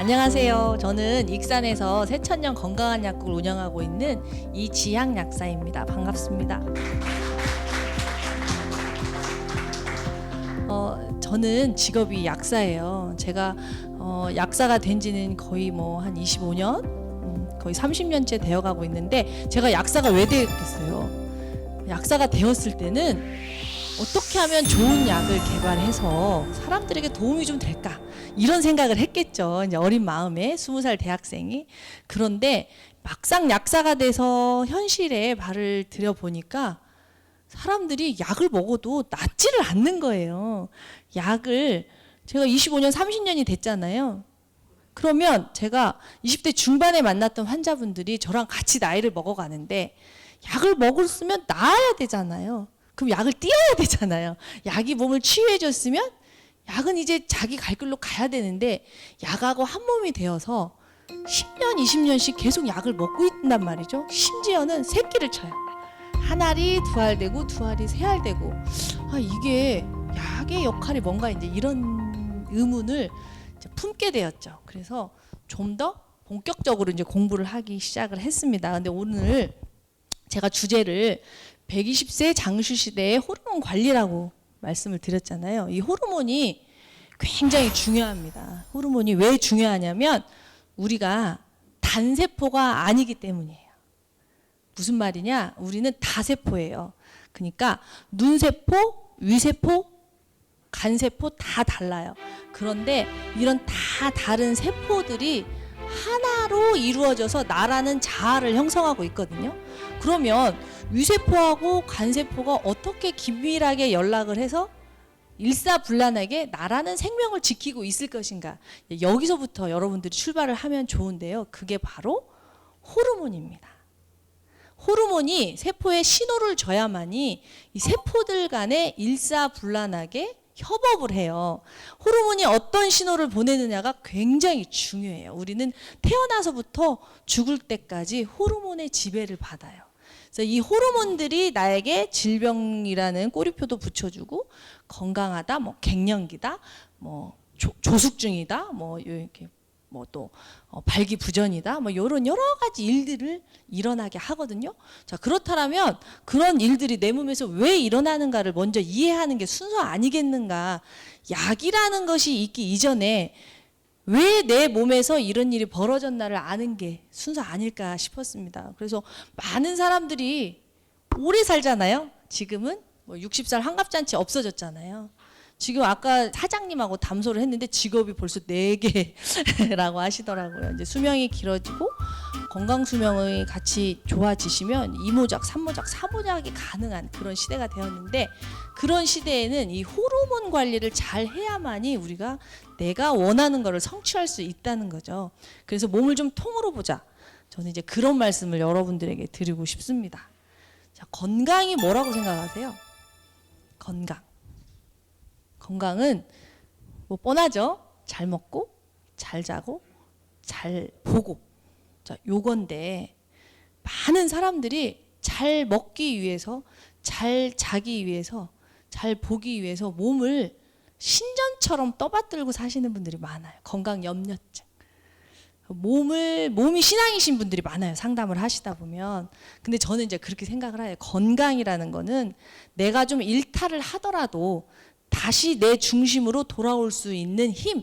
안녕하세요. 저는 익산에서 새천년 건강한 약국을 운영하고 있는 이지향 약사입니다. 반갑습니다. 저는 직업이 약사예요. 제가 약사가 된 지는 거의 한 25년? 거의 30년째 되어가고 있는데, 제가 약사가 왜 되었겠어요? 약사가 되었을 때는 어떻게 하면 좋은 약을 개발해서 사람들에게 도움이 좀 될까, 이런 생각을 했겠죠. 이제 어린 마음에 20살 대학생이. 그런데 막상 약사가 돼서 현실에 발을 들여보니까 사람들이 약을 먹어도 낫지를 않는 거예요. 약을 제가 25년 30년이 됐잖아요. 그러면 제가 20대 중반에 만났던 환자분들이 저랑 같이 나이를 먹어가는데, 약을 먹었으면 나아야 되잖아요. 그럼 약을 띄어야 되잖아요. 약이 몸을 치유해 줬으면 약은 이제 자기 갈 길로 가야 되는데, 약하고 한 몸이 되어서 10년 20년씩 계속 약을 먹고 있단 말이죠. 심지어는 새끼를 쳐요. 한 알이 두 알 되고 두 알이 세 알 되고, 이게 약의 역할이 뭔가, 이제 이런 의문을 이제 품게 되었죠. 그래서 좀 더 본격적으로 이제 공부를 하기 시작을 했습니다. 근데 오늘 제가 주제를 120세 장수 시대의 호르몬 관리라고 말씀을 드렸잖아요. 이 호르몬이 굉장히 중요합니다. 호르몬이 왜 중요하냐면 우리가 단세포가 아니기 때문이에요. 무슨 말이냐? 우리는 다세포예요. 그러니까 눈세포, 위세포, 간세포 다 달라요. 그런데 이런 다 다른 세포들이 하나로 이루어져서 나라는 자아를 형성하고 있거든요. 그러면 위세포하고 간세포가 어떻게 긴밀하게 연락을 해서 일사불란하게 나라는 생명을 지키고 있을 것인가? 여기서부터 여러분들이 출발을 하면 좋은데요. 그게 바로 호르몬입니다. 호르몬이 세포에 신호를 줘야만이 이 세포들 간에 일사불란하게 협업을 해요. 호르몬이 어떤 신호를 보내느냐가 굉장히 중요해요. 우리는 태어나서부터 죽을 때까지 호르몬의 지배를 받아요. 그래서 이 호르몬들이 나에게 질병이라는 꼬리표도 붙여주고, 건강하다, 갱년기다, 조숙중이다, 이렇게 또 발기부전이다, 이런 여러 가지 일들을 일어나게 하거든요. 자, 그렇다면 그런 일들이 내 몸에서 왜 일어나는가를 먼저 이해하는 게 순서 아니겠는가? 약이라는 것이 있기 이전에 왜 내 몸에서 이런 일이 벌어졌나를 아는 게 순서 아닐까 싶었습니다. 그래서 많은 사람들이 오래 살잖아요. 지금은 60살 환갑잔치 없어졌잖아요. 지금 아까 사장님하고 담소를 했는데 직업이 벌써 4개라고 하시더라고요. 이제 수명이 길어지고 건강 수명이 같이 좋아지시면 이모작, 삼모작, 사모작이 가능한 그런 시대가 되었는데, 그런 시대에는 이 호르몬 관리를 잘 해야만이 우리가 내가 원하는 것을 성취할 수 있다는 거죠. 그래서 몸을 좀 통으로 보자. 저는 이제 그런 말씀을 여러분들에게 드리고 싶습니다. 자, 건강이 뭐라고 생각하세요? 건강은 뻔하죠. 잘 먹고, 잘 자고, 잘 보고. 자, 요건데 많은 사람들이 잘 먹기 위해서, 잘 자기 위해서, 잘 보기 위해서 몸을 신전처럼 떠받들고 사시는 분들이 많아요. 건강 염려증. 몸이 신앙이신 분들이 많아요. 상담을 하시다 보면. 근데 저는 이제 그렇게 생각을 해요. 건강이라는 거는 내가 좀 일탈을 하더라도 다시 내 중심으로 돌아올 수 있는 힘.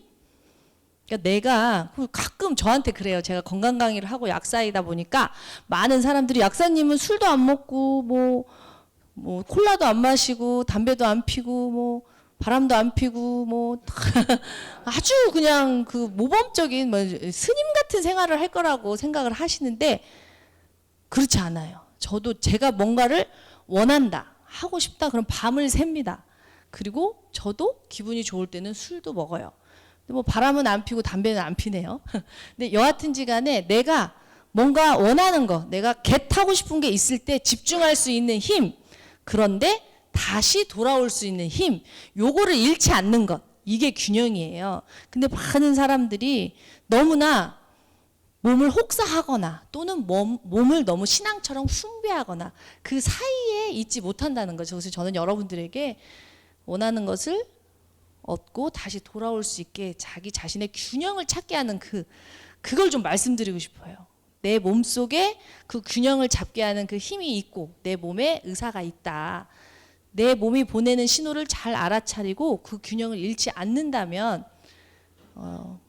그러니까 내가 가끔 저한테 그래요. 제가 건강 강의를 하고 약사이다 보니까 많은 사람들이, 약사님은 술도 안 먹고 콜라도 안 마시고 담배도 안 피고 바람도 안 피고 아주 그냥 그 모범적인 스님 같은 생활을 할 거라고 생각을 하시는데, 그렇지 않아요. 저도 제가 뭔가를 원한다, 하고 싶다, 그럼 밤을 샙니다. 그리고 저도 기분이 좋을 때는 술도 먹어요. 근데 바람은 안 피고 담배는 안 피네요. 근데 여하튼지 간에 내가 뭔가 원하는 거, 내가 겟하고 싶은 게 있을 때 집중할 수 있는 힘, 그런데 다시 돌아올 수 있는 힘, 요거를 잃지 않는 것, 이게 균형이에요. 근데 많은 사람들이 너무나 몸을 혹사하거나 또는 몸을 너무 신앙처럼 숭배하거나 그 사이에 있지 못한다는 거죠. 그래서 저는 여러분들에게 원하는 것을 얻고 다시 돌아올 수 있게 자기 자신의 균형을 찾게 하는 그걸 좀 말씀드리고 싶어요. 내 몸속에 그 균형을 잡게 하는 그 힘이 있고 내 몸에 의사가 있다. 내 몸이 보내는 신호를 잘 알아차리고 그 균형을 잃지 않는다면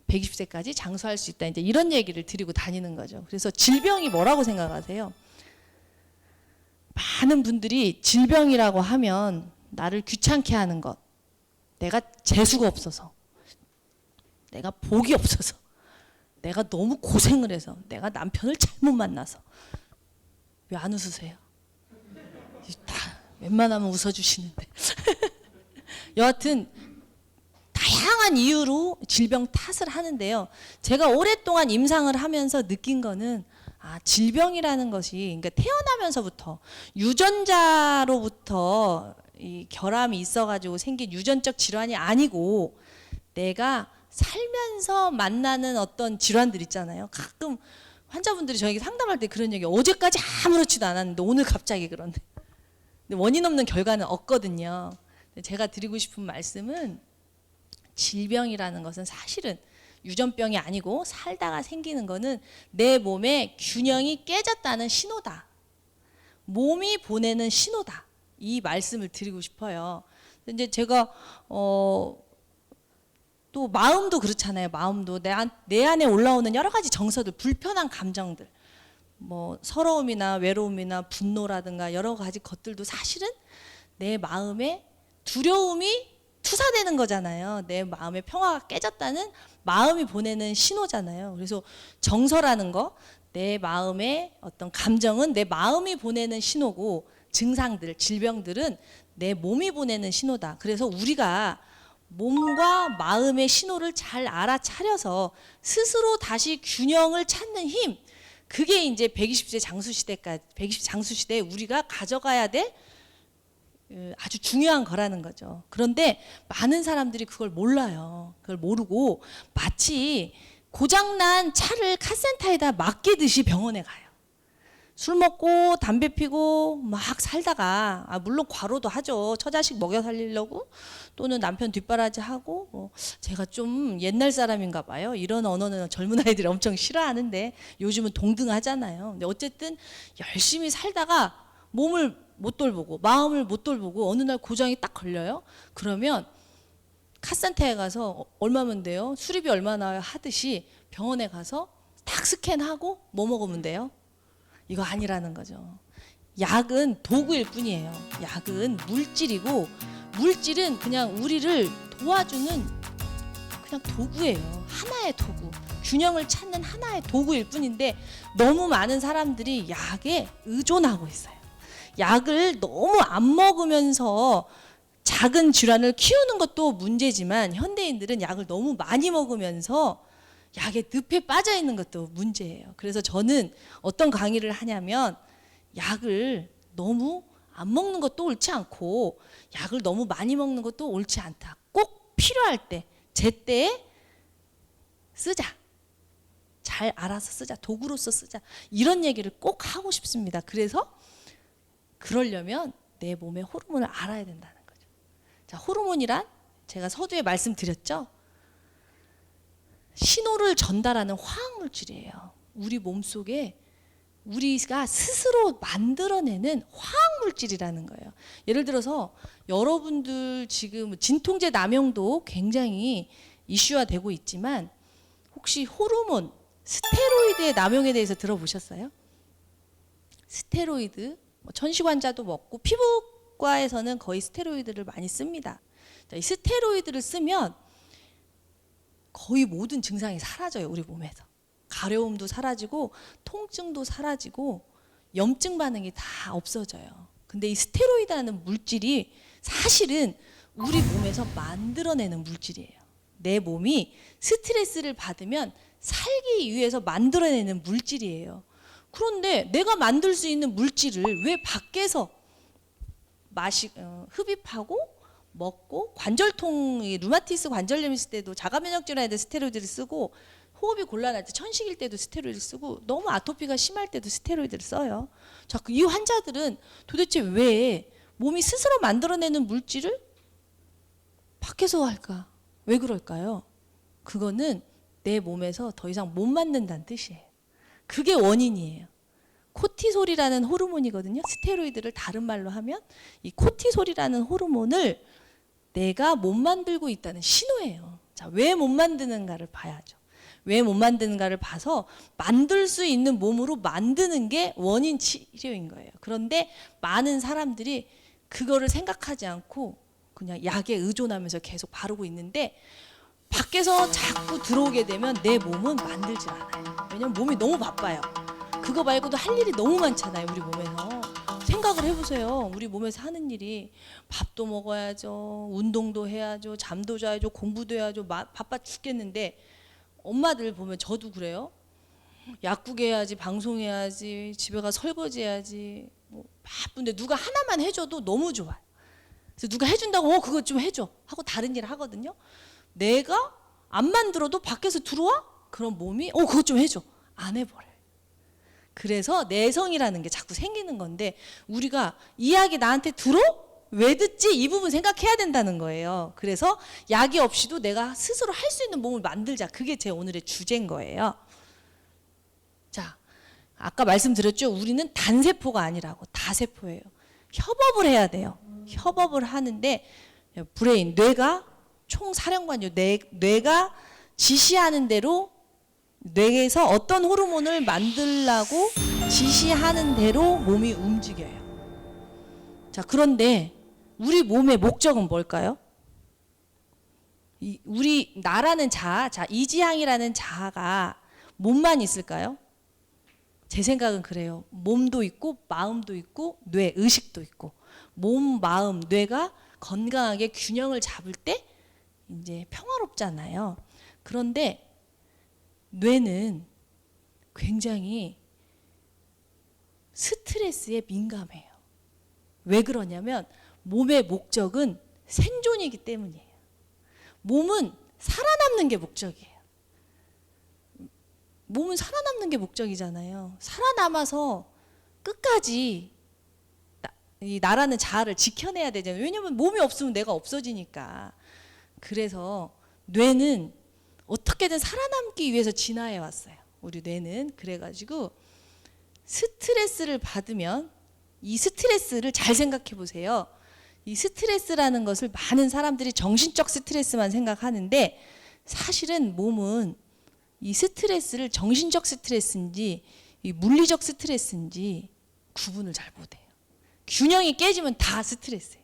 120세까지 장수할 수 있다. 이제 이런 얘기를 드리고 다니는 거죠. 그래서 질병이 뭐라고 생각하세요? 많은 분들이 질병이라고 하면 나를 귀찮게 하는 것, 내가 재수가 없어서, 내가 복이 없어서, 내가 너무 고생을 해서, 내가 남편을 잘못 만나서. 왜 안 웃으세요? 다 웬만하면 웃어주시는데. 여하튼 다양한 이유로 질병 탓을 하는데요. 제가 오랫동안 임상을 하면서 느낀 거는 질병이라는 것이 그러니까 태어나면서부터 유전자로부터 이 결함이 있어가지고 생긴 유전적 질환이 아니고 내가 살면서 만나는 어떤 질환들 있잖아요. 가끔 환자분들이 저에게 상담할 때 그런 얘기, 어제까지 아무렇지도 않았는데 오늘 갑자기 그런데. 근데 원인 없는 결과는 없거든요. 제가 드리고 싶은 말씀은 질병이라는 것은 사실은 유전병이 아니고 살다가 생기는 거는 내 몸의 균형이 깨졌다는 신호다. 몸이 보내는 신호다. 이 말씀을 드리고 싶어요. 이제 제가 또 마음도 그렇잖아요. 마음도 내 안에 올라오는 여러 가지 정서들, 불편한 감정들, 뭐 서러움이나 외로움이나 분노라든가 여러 가지 것들도 사실은 내 마음에 두려움이 투사되는 거잖아요. 내 마음의 평화가 깨졌다는 마음이 보내는 신호잖아요. 그래서 정서라는 거, 내 마음의 어떤 감정은 내 마음이 보내는 신호고, 증상들, 질병들은 내 몸이 보내는 신호다. 그래서 우리가 몸과 마음의 신호를 잘 알아차려서 스스로 다시 균형을 찾는 힘, 그게 이제 120세 장수시대까지, 120 장수시대에 우리가 가져가야 될 아주 중요한 거라는 거죠. 그런데 많은 사람들이 그걸 몰라요. 그걸 모르고 마치 고장난 차를 카센터에다 맡기듯이 병원에 가요. 술 먹고 담배 피고 막 살다가 물론 과로도 하죠. 처자식 먹여 살리려고, 또는 남편 뒷바라지 하고. 뭐 제가 좀 옛날 사람인가 봐요. 이런 언어는 젊은 아이들이 엄청 싫어하는데 요즘은 동등하잖아요. 근데 어쨌든 열심히 살다가 몸을 못 돌보고 마음을 못 돌보고 어느 날 고장이 딱 걸려요. 그러면 카센터에 가서 얼마면 돼요? 수리비 얼마나 하듯이 병원에 가서 딱 스캔하고 뭐 먹으면 돼요? 이거 아니라는 거죠. 약은 도구일 뿐이에요. 약은 물질이고, 물질은 그냥 우리를 도와주는 그냥 도구예요. 하나의 도구. 균형을 찾는 하나의 도구일 뿐인데 너무 많은 사람들이 약에 의존하고 있어요. 약을 너무 안 먹으면서 작은 질환을 키우는 것도 문제지만 현대인들은 약을 너무 많이 먹으면서 약의 늪에 빠져 있는 것도 문제예요. 그래서 저는 어떤 강의를 하냐면 약을 너무 안 먹는 것도 옳지 않고 약을 너무 많이 먹는 것도 옳지 않다. 꼭 필요할 때, 제때에 쓰자. 잘 알아서 쓰자. 도구로서 쓰자. 이런 얘기를 꼭 하고 싶습니다. 그래서 그러려면 내 몸의 호르몬을 알아야 된다는 거죠. 자, 호르몬이란 제가 서두에 말씀드렸죠. 신호를 전달하는 화학 물질이에요. 우리 몸속에 우리가 스스로 만들어내는 화학 물질이라는 거예요. 예를 들어서 여러분들 지금 진통제 남용도 굉장히 이슈화 되고 있지만 혹시 호르몬, 스테로이드의 남용에 대해서 들어보셨어요? 스테로이드, 천식 환자도 먹고 피부과에서는 거의 스테로이드를 많이 씁니다. 자, 이 스테로이드를 쓰면 거의 모든 증상이 사라져요. 우리 몸에서. 가려움도 사라지고 통증도 사라지고 염증 반응이 다 없어져요. 근데 이 스테로이드라는 물질이 사실은 우리 몸에서 만들어내는 물질이에요. 내 몸이 스트레스를 받으면 살기 위해서 만들어내는 물질이에요. 그런데 내가 만들 수 있는 물질을 왜 밖에서 흡입하고 먹고, 관절통, 루마티스 관절염 있을 때도 자가 면역 질환에 스테로이드를 쓰고, 호흡이 곤란할 때, 천식일 때도 스테로이드를 쓰고, 너무 아토피가 심할 때도 스테로이드를 써요. 자, 이 환자들은 도대체 왜 몸이 스스로 만들어내는 물질을 밖에서 할까? 왜 그럴까요? 그거는 내 몸에서 더 이상 못 만든다는 뜻이에요. 그게 원인이에요. 코티솔이라는 호르몬이거든요. 스테로이드를 다른 말로 하면 이 코티솔이라는 호르몬을 내가 못 만들고 있다는 신호예요. 자, 왜 못 만드는가를 봐야죠. 왜 못 만드는가를 봐서 만들 수 있는 몸으로 만드는 게 원인 치료인 거예요. 그런데 많은 사람들이 그거를 생각하지 않고 그냥 약에 의존하면서 계속 바르고 있는데 밖에서 자꾸 들어오게 되면 내 몸은 만들질 않아요. 왜냐면 몸이 너무 바빠요. 그거 말고도 할 일이 너무 많잖아요, 우리 몸에서. 생각을 해보세요. 우리 몸에서 하는 일이 밥도 먹어야죠, 운동도 해야죠, 잠도 자야죠, 공부도 해야죠. 바빠 죽겠는데 엄마들 보면 저도 그래요. 약국 해야지, 방송해야지, 집에 가 설거지 해야지. 뭐 바쁜데 누가 하나만 해줘도 너무 좋아요. 그래서 누가 해준다고 그것 좀 해줘 하고 다른 일 하거든요. 내가 안 만들어도 밖에서 들어와? 그럼 몸이 그것 좀 해줘. 안 해버려요. 그래서 내성이라는 게 자꾸 생기는 건데 우리가 이야기 나한테 들어? 왜 듣지? 이 부분 생각해야 된다는 거예요. 그래서 약이 없이도 내가 스스로 할 수 있는 몸을 만들자. 그게 제 오늘의 주제인 거예요. 자, 아까 말씀드렸죠. 우리는 단세포가 아니라고. 다세포예요. 협업을 해야 돼요. 협업을 하는데 브레인, 뇌가 총사령관이요. 뇌가 지시하는 대로 뇌에서 어떤 호르몬을 만들라고 지시하는 대로 몸이 움직여요. 자, 그런데 우리 몸의 목적은 뭘까요? 우리 나라는 자아, 이지향이라는 자아가 몸만 있을까요? 제 생각은 그래요. 몸도 있고 마음도 있고 뇌, 의식도 있고 몸, 마음, 뇌가 건강하게 균형을 잡을 때 이제 평화롭잖아요. 그런데 뇌는 굉장히 스트레스에 민감해요. 왜 그러냐면 몸의 목적은 생존이기 때문이에요. 몸은 살아남는 게 목적이에요. 몸은 살아남는 게 목적이잖아요. 살아남아서 끝까지 이 나라는 자아를 지켜내야 되잖아요. 왜냐면 몸이 없으면 내가 없어지니까. 그래서 뇌는 어떻게든 살아남기 위해서 진화해 왔어요. 우리 뇌는. 그래가지고 스트레스를 받으면 이 스트레스를 잘 생각해 보세요. 이 스트레스라는 것을 많은 사람들이 정신적 스트레스만 생각하는데 사실은 몸은 이 스트레스를 정신적 스트레스인지 이 물리적 스트레스인지 구분을 잘 못해요. 균형이 깨지면 다 스트레스예요.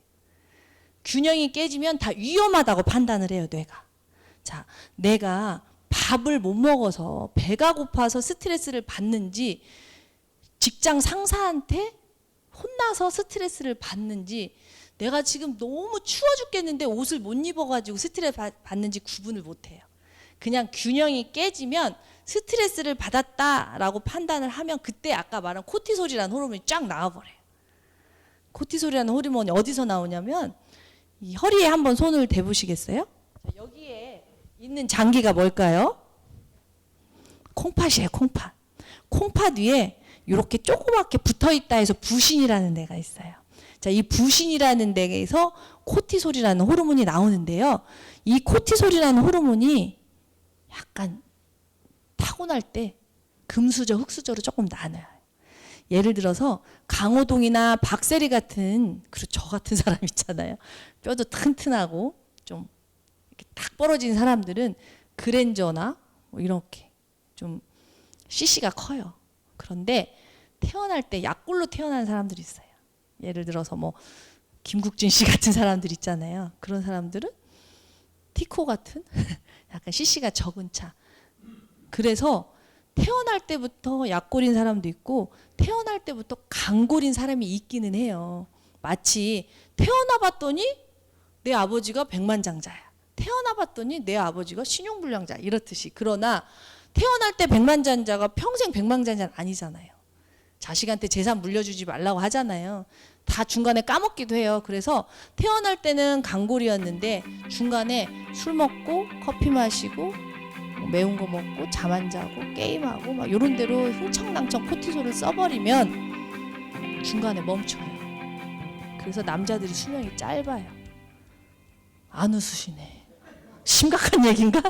균형이 깨지면 다 위험하다고 판단을 해요, 뇌가. 자, 내가 밥을 못 먹어서 배가 고파서 스트레스를 받는지 직장 상사한테 혼나서 스트레스를 받는지 내가 지금 너무 추워 죽겠는데 옷을 못 입어가지고 스트레스 받는지 구분을 못해요. 그냥 균형이 깨지면 스트레스를 받았다라고 판단을 하면 그때 아까 말한 코티솔이라는 호르몬이 쫙 나와버려요. 코티솔이라는 호르몬이 어디서 나오냐면 이 허리에 한번 손을 대보시겠어요? 자, 여기에 있는 장기가 뭘까요? 콩팥이에요. 콩팥. 콩팥 위에 이렇게 조그맣게 붙어있다 해서 부신이라는 데가 있어요. 자, 이 부신이라는 데에서 코티솔이라는 호르몬이 나오는데요. 이 코티솔이라는 호르몬이 약간 타고날 때 금수저, 흑수저로 조금 나눠요. 예를 들어서 강호동이나 박세리 같은 그리고 저 같은 사람 있잖아요. 뼈도 튼튼하고 좀 이렇게 딱 벌어진 사람들은 그랜저나 뭐 이렇게 좀 CC가 커요. 그런데 태어날 때 약골로 태어난 사람들이 있어요. 예를 들어서 뭐 김국진 씨 같은 사람들 있잖아요. 그런 사람들은 티코 같은 약간 CC가 적은 차. 그래서 태어날 때부터 약골인 사람도 있고 태어날 때부터 강골인 사람이 있기는 해요. 마치 태어나 봤더니 내 아버지가 백만장자야. 태어나 봤더니 내 아버지가 신용불량자 이렇듯이. 그러나 태어날 때 백만장자가 평생 백만장자는 아니잖아요. 자식한테 재산 물려주지 말라고 하잖아요. 다 중간에 까먹기도 해요. 그래서 태어날 때는 강골이었는데 중간에 술 먹고 커피 마시고 매운 거 먹고 잠 안 자고 게임하고 막 이런 대로 흥청망청 코티솔을 써버리면 중간에 멈춰요. 그래서 남자들이 수명이 짧아요. 안 웃으시네. 심각한 얘기인가?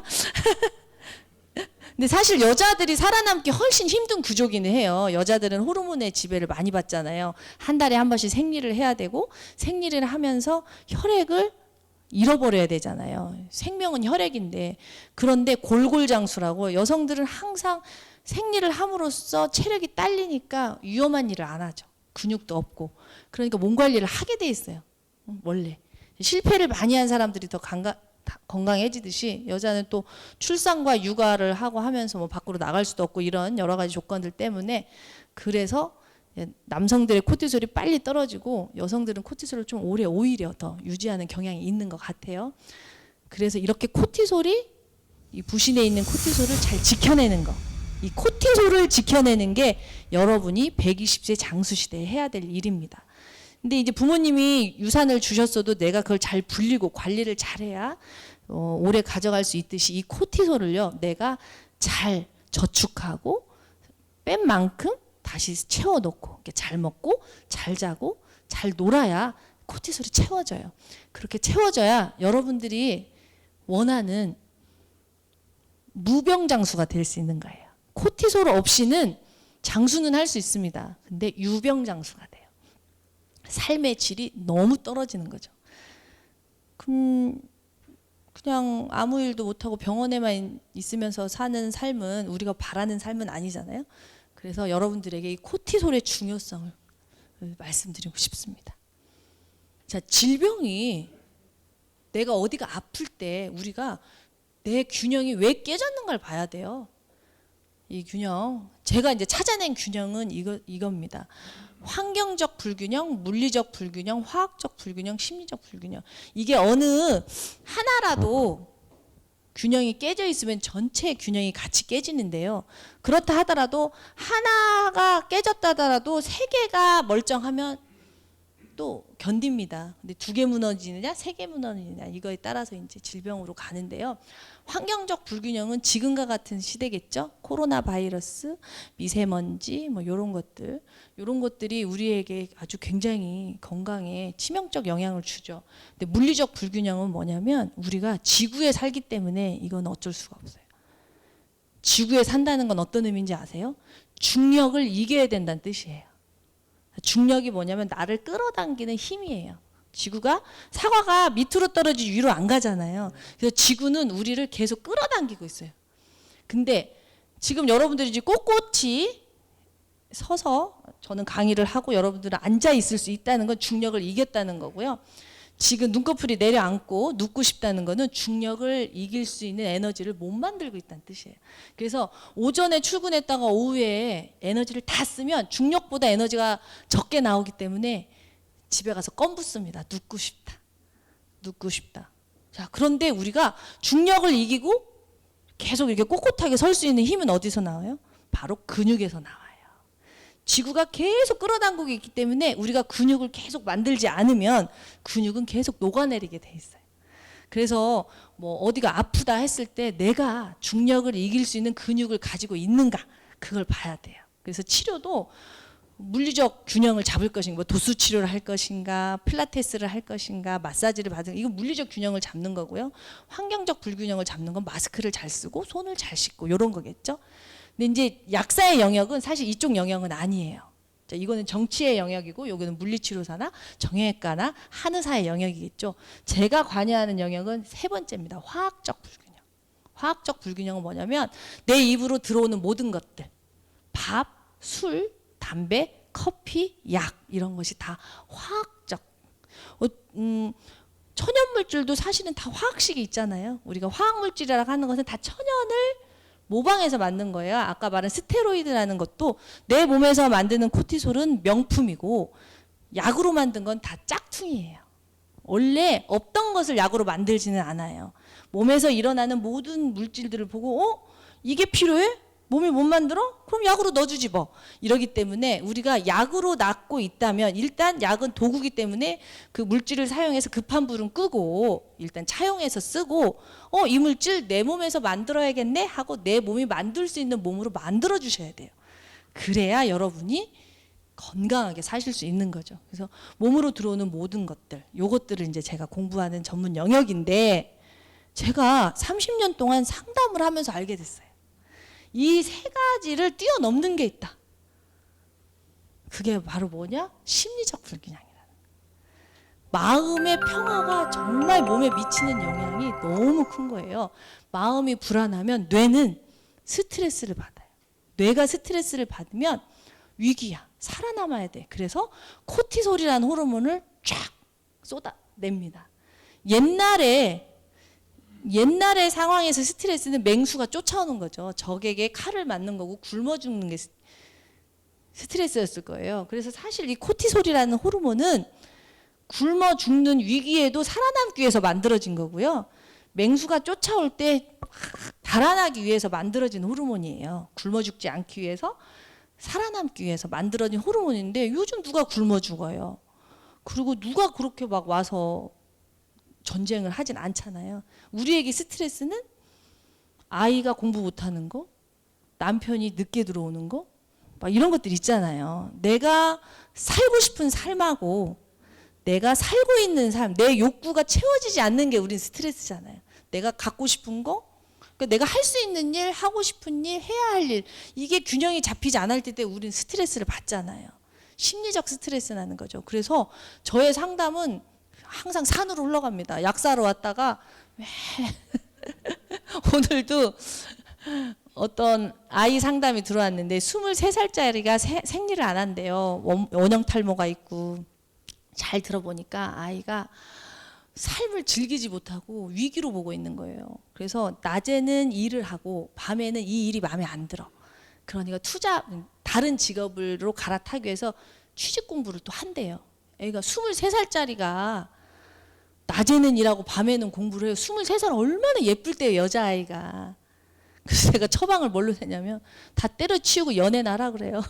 근데 사실 여자들이 살아남기 훨씬 힘든 구조기는 해요. 여자들은 호르몬의 지배를 많이 받잖아요. 한 달에 한 번씩 생리를 해야 되고 생리를 하면서 혈액을 잃어버려야 되잖아요. 생명은 혈액인데. 그런데 골골장수라고 여성들은 항상 생리를 함으로써 체력이 딸리니까 위험한 일을 안 하죠. 근육도 없고. 그러니까 몸 관리를 하게 돼 있어요. 원래. 실패를 많이 한 사람들이 더 건강해지듯이 여자는 또 출산과 육아를 하고 하면서 뭐 밖으로 나갈 수도 없고 이런 여러 가지 조건들 때문에 그래서 남성들의 코티솔이 빨리 떨어지고 여성들은 코티솔을 좀 오래 오히려 더 유지하는 경향이 있는 것 같아요. 그래서 이렇게 코티솔이 이 부신에 있는 코티솔을 잘 지켜내는 거, 이 코티솔을 지켜내는 게 여러분이 120세 장수 시대에 해야 될 일입니다. 근데 이제 부모님이 유산을 주셨어도 내가 그걸 잘 불리고 관리를 잘해야 오래 가져갈 수 있듯이 이 코티솔을요 내가 잘 저축하고 뺀 만큼 다시 채워놓고 잘 먹고 잘 자고 잘 놀아야 코티솔이 채워져요. 그렇게 채워져야 여러분들이 원하는 무병장수가 될 수 있는 거예요. 코티솔 없이는 장수는 할 수 있습니다. 근데 유병장수가 돼요. 삶의 질이 너무 떨어지는 거죠. 그냥 아무 일도 못하고 병원에만 있으면서 사는 삶은 우리가 바라는 삶은 아니잖아요. 그래서 여러분들에게 이 코티솔의 중요성을 말씀드리고 싶습니다. 자, 질병이 내가 어디가 아플 때 우리가 내 균형이 왜 깨졌는가를 봐야 돼요. 이 균형, 제가 이제 찾아낸 균형은 이겁니다. 환경적 불균형, 물리적 불균형, 화학적 불균형, 심리적 불균형. 이게 어느 하나라도 균형이 깨져 있으면 전체 균형이 같이 깨지는데요. 그렇다 하더라도 하나가 깨졌다 하더라도 세 개가 멀쩡하면 또 견딥니다. 근데 두 개 무너지느냐, 세 개 무너지느냐 이거에 따라서 이제 질병으로 가는데요. 환경적 불균형은 지금과 같은 시대겠죠. 코로나 바이러스, 미세먼지 뭐 이런 것들이 우리에게 아주 굉장히 건강에 치명적 영향을 주죠. 근데 물리적 불균형은 뭐냐면 우리가 지구에 살기 때문에 이건 어쩔 수가 없어요. 지구에 산다는 건 어떤 의미인지 아세요? 중력을 이겨야 된다는 뜻이에요. 중력이 뭐냐면 나를 끌어당기는 힘이에요. 지구가 사과가 밑으로 떨어지지 위로 안 가잖아요. 그래서 지구는 우리를 계속 끌어당기고 있어요. 근데 지금 여러분들이 이제 꼿꼿이 서서 저는 강의를 하고 여러분들은 앉아 있을 수 있다는 건 중력을 이겼다는 거고요. 지금 눈꺼풀이 내려앉고 눕고 싶다는 거는 중력을 이길 수 있는 에너지를 못 만들고 있다는 뜻이에요. 그래서 오전에 출근했다가 오후에 에너지를 다 쓰면 중력보다 에너지가 적게 나오기 때문에 집에 가서 껌붙습니다. 눕고 싶다. 눕고 싶다. 자, 그런데 우리가 중력을 이기고 계속 이렇게 꼿꼿하게 설 수 있는 힘은 어디서 나와요? 바로 근육에서 나와요. 지구가 계속 끌어당기고 있기 때문에 우리가 근육을 계속 만들지 않으면 근육은 계속 녹아내리게 돼 있어요. 그래서 뭐 어디가 아프다 했을 때 내가 중력을 이길 수 있는 근육을 가지고 있는가 그걸 봐야 돼요. 그래서 치료도 물리적 균형을 잡을 것인가, 뭐 도수 치료를 할 것인가, 필라테스를 할 것인가, 마사지를 받은 이거 물리적 균형을 잡는 거고요. 환경적 불균형을 잡는 건 마스크를 잘 쓰고 손을 잘 씻고 이런 거겠죠. 근데 이제 약사의 영역은 사실 이쪽 영역은 아니에요. 자, 이거는 정치의 영역이고 여기는 물리치료사나 정형외과나 한의사의 영역이겠죠. 제가 관여하는 영역은 세 번째입니다. 화학적 불균형. 화학적 불균형은 뭐냐면 내 입으로 들어오는 모든 것들, 밥, 술, 담배, 커피, 약 이런 것이 다 화학적. 천연물질도 사실은 다 화학식이 있잖아요. 우리가 화학물질이라고 하는 것은 다 천연을 모방해서 만든 거예요. 아까 말한 스테로이드라는 것도 내 몸에서 만드는 코티솔은 명품이고 약으로 만든 건 다 짝퉁이에요. 원래 없던 것을 약으로 만들지는 않아요. 몸에서 일어나는 모든 물질들을 보고 이게 필요해? 몸이 못 만들어? 그럼 약으로 넣어주지 뭐. 이러기 때문에 우리가 약으로 낫고 있다면 일단 약은 도구기 때문에 그 물질을 사용해서 급한 불은 끄고 일단 차용해서 쓰고 이 물질 내 몸에서 만들어야겠네 하고 내 몸이 만들 수 있는 몸으로 만들어 주셔야 돼요. 그래야 여러분이 건강하게 사실 수 있는 거죠. 그래서 몸으로 들어오는 모든 것들, 요것들을 이제 제가 공부하는 전문 영역인데 제가 30년 동안 상담을 하면서 알게 됐어요. 이 세 가지를 뛰어넘는 게 있다. 그게 바로 뭐냐? 심리적 불균형이라는 거예요. 마음의 평화가 정말 몸에 미치는 영향이 너무 큰 거예요. 마음이 불안하면 뇌는 스트레스를 받아요. 뇌가 스트레스를 받으면 위기야. 살아남아야 돼. 그래서 코티솔이라는 호르몬을 쫙 쏟아냅니다. 옛날의 상황에서 스트레스는 맹수가 쫓아오는 거죠. 적에게 칼을 맞는 거고 굶어 죽는 게 스트레스였을 거예요. 그래서 사실 이 코티솔이라는 호르몬은 굶어 죽는 위기에도 살아남기 위해서 만들어진 거고요. 맹수가 쫓아올 때 달아나기 위해서 만들어진 호르몬이에요. 굶어 죽지 않기 위해서, 살아남기 위해서 만들어진 호르몬인데 요즘 누가 굶어 죽어요. 그리고 누가 그렇게 막 와서 전쟁을 하진 않잖아요. 우리에게 스트레스는 아이가 공부 못하는 거, 남편이 늦게 들어오는 거, 막 이런 것들 있잖아요. 내가 살고 싶은 삶하고 내가 살고 있는 삶, 내 욕구가 채워지지 않는 게 우린 스트레스잖아요. 내가 갖고 싶은 거, 그러니까 내가 할 수 있는 일, 하고 싶은 일, 해야 할 일, 이게 균형이 잡히지 않을 때 우린 스트레스를 받잖아요. 심리적 스트레스 나는 거죠. 그래서 저의 상담은 항상 산으로 흘러갑니다. 약사로 왔다가 오늘도 어떤 아이 상담이 들어왔는데 23살짜리가 생리를 안 한대요. 원형 탈모가 있고. 잘 들어보니까 아이가 삶을 즐기지 못하고 위기로 보고 있는 거예요. 그래서 낮에는 일을 하고 밤에는 이 일이 마음에 안 들어. 그러니까 다른 직업으로 갈아타기 위해서 취직 공부를 또 한대요. 애가 23살짜리가 낮에는 일하고 밤에는 공부를 해요. 23살 얼마나 예쁠 때요, 여자아이가. 그래서 제가 처방을 뭘로 했냐면 다 때려치우고 연애나 하라 그래요.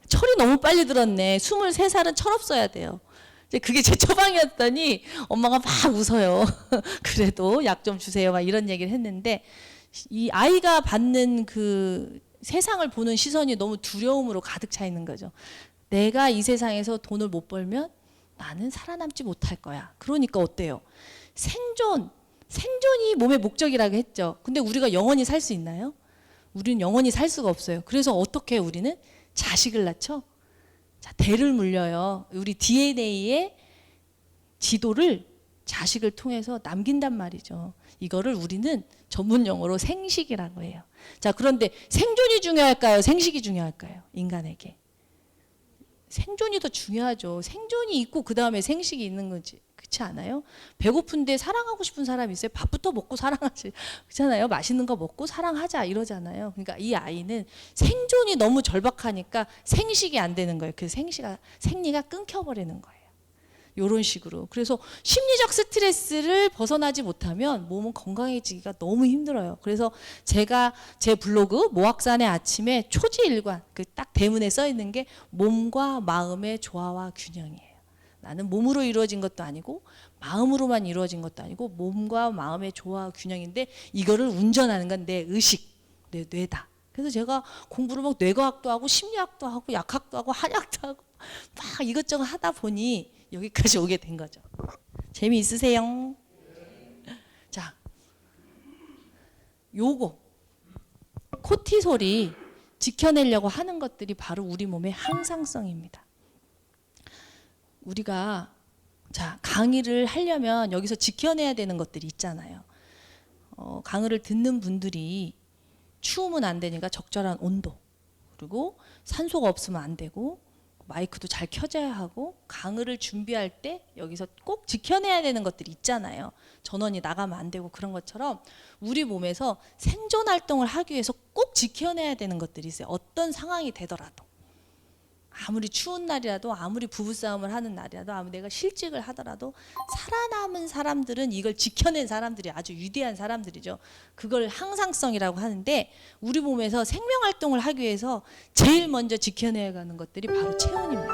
철이 너무 빨리 들었네. 23살은 철없어야 돼요. 이제 그게 제 처방이었더니 엄마가 막 웃어요. 그래도 약 좀 주세요. 막 이런 얘기를 했는데 이 아이가 받는 그 세상을 보는 시선이 너무 두려움으로 가득 차 있는 거죠. 내가 이 세상에서 돈을 못 벌면 나는 살아남지 못할 거야. 그러니까 어때요? 생존이 몸의 목적이라고 했죠. 근데 우리가 영원히 살 수 있나요? 우리는 영원히 살 수가 없어요. 그래서 어떻게 해요? 우리는 자식을 낳죠. 자, 대를 물려요. 우리 DNA의 지도를 자식을 통해서 남긴단 말이죠. 이거를 우리는 전문 용어로 생식이라고 해요. 자, 그런데 생존이 중요할까요? 생식이 중요할까요? 인간에게. 생존이 더 중요하죠. 생존이 있고 그 다음에 생식이 있는 거지. 그렇지 않아요? 배고픈데 사랑하고 싶은 사람이 있어요. 밥부터 먹고 사랑하지. 그렇잖아요. 맛있는 거 먹고 사랑하자 이러잖아요. 그러니까 이 아이는 생존이 너무 절박하니까 생식이 안 되는 거예요. 그래서 생리가 끊겨버리는 거예요. 이런 식으로. 그래서 심리적 스트레스를 벗어나지 못하면 몸은 건강해지기가 너무 힘들어요. 그래서 제가 제 블로그 모학산의 아침에 초지일관 그 딱 대문에 써 있는 게 몸과 마음의 조화와 균형이에요. 나는 몸으로 이루어진 것도 아니고 마음으로만 이루어진 것도 아니고 몸과 마음의 조화와 균형인데 이거를 운전하는 건 내 의식, 내 뇌다. 그래서 제가 공부를 막 뇌과학도 하고 심리학도 하고 약학도 하고 한약도 하고 막 이것저것 하다 보니 여기까지 오게 된 거죠. 재미있으세요? 자, 요거 코티솔이 지켜내려고 하는 것들이 바로 우리 몸의 항상성입니다. 우리가 자 강의를 하려면 여기서 지켜내야 되는 것들이 있잖아요. 강의를 듣는 분들이 추우면 안 되니까 적절한 온도, 그리고 산소가 없으면 안 되고 마이크도 잘 켜져야 하고 강의를 준비할 때 여기서 꼭 지켜내야 되는 것들이 있잖아요. 전원이 나가면 안 되고 그런 것처럼 우리 몸에서 생존 활동을 하기 위해서 꼭 지켜내야 되는 것들이 있어요. 어떤 상황이 되더라도. 아무리 추운 날이라도 아무리 부부싸움을 하는 날이라도 아무리 내가 실직을 하더라도 살아남은 사람들은 이걸 지켜낸 사람들이 아주 위대한 사람들이죠. 그걸 항상성이라고 하는데 우리 몸에서 생명활동을 하기 위해서 제일 먼저 지켜내야 하는 것들이 바로 체온입니다.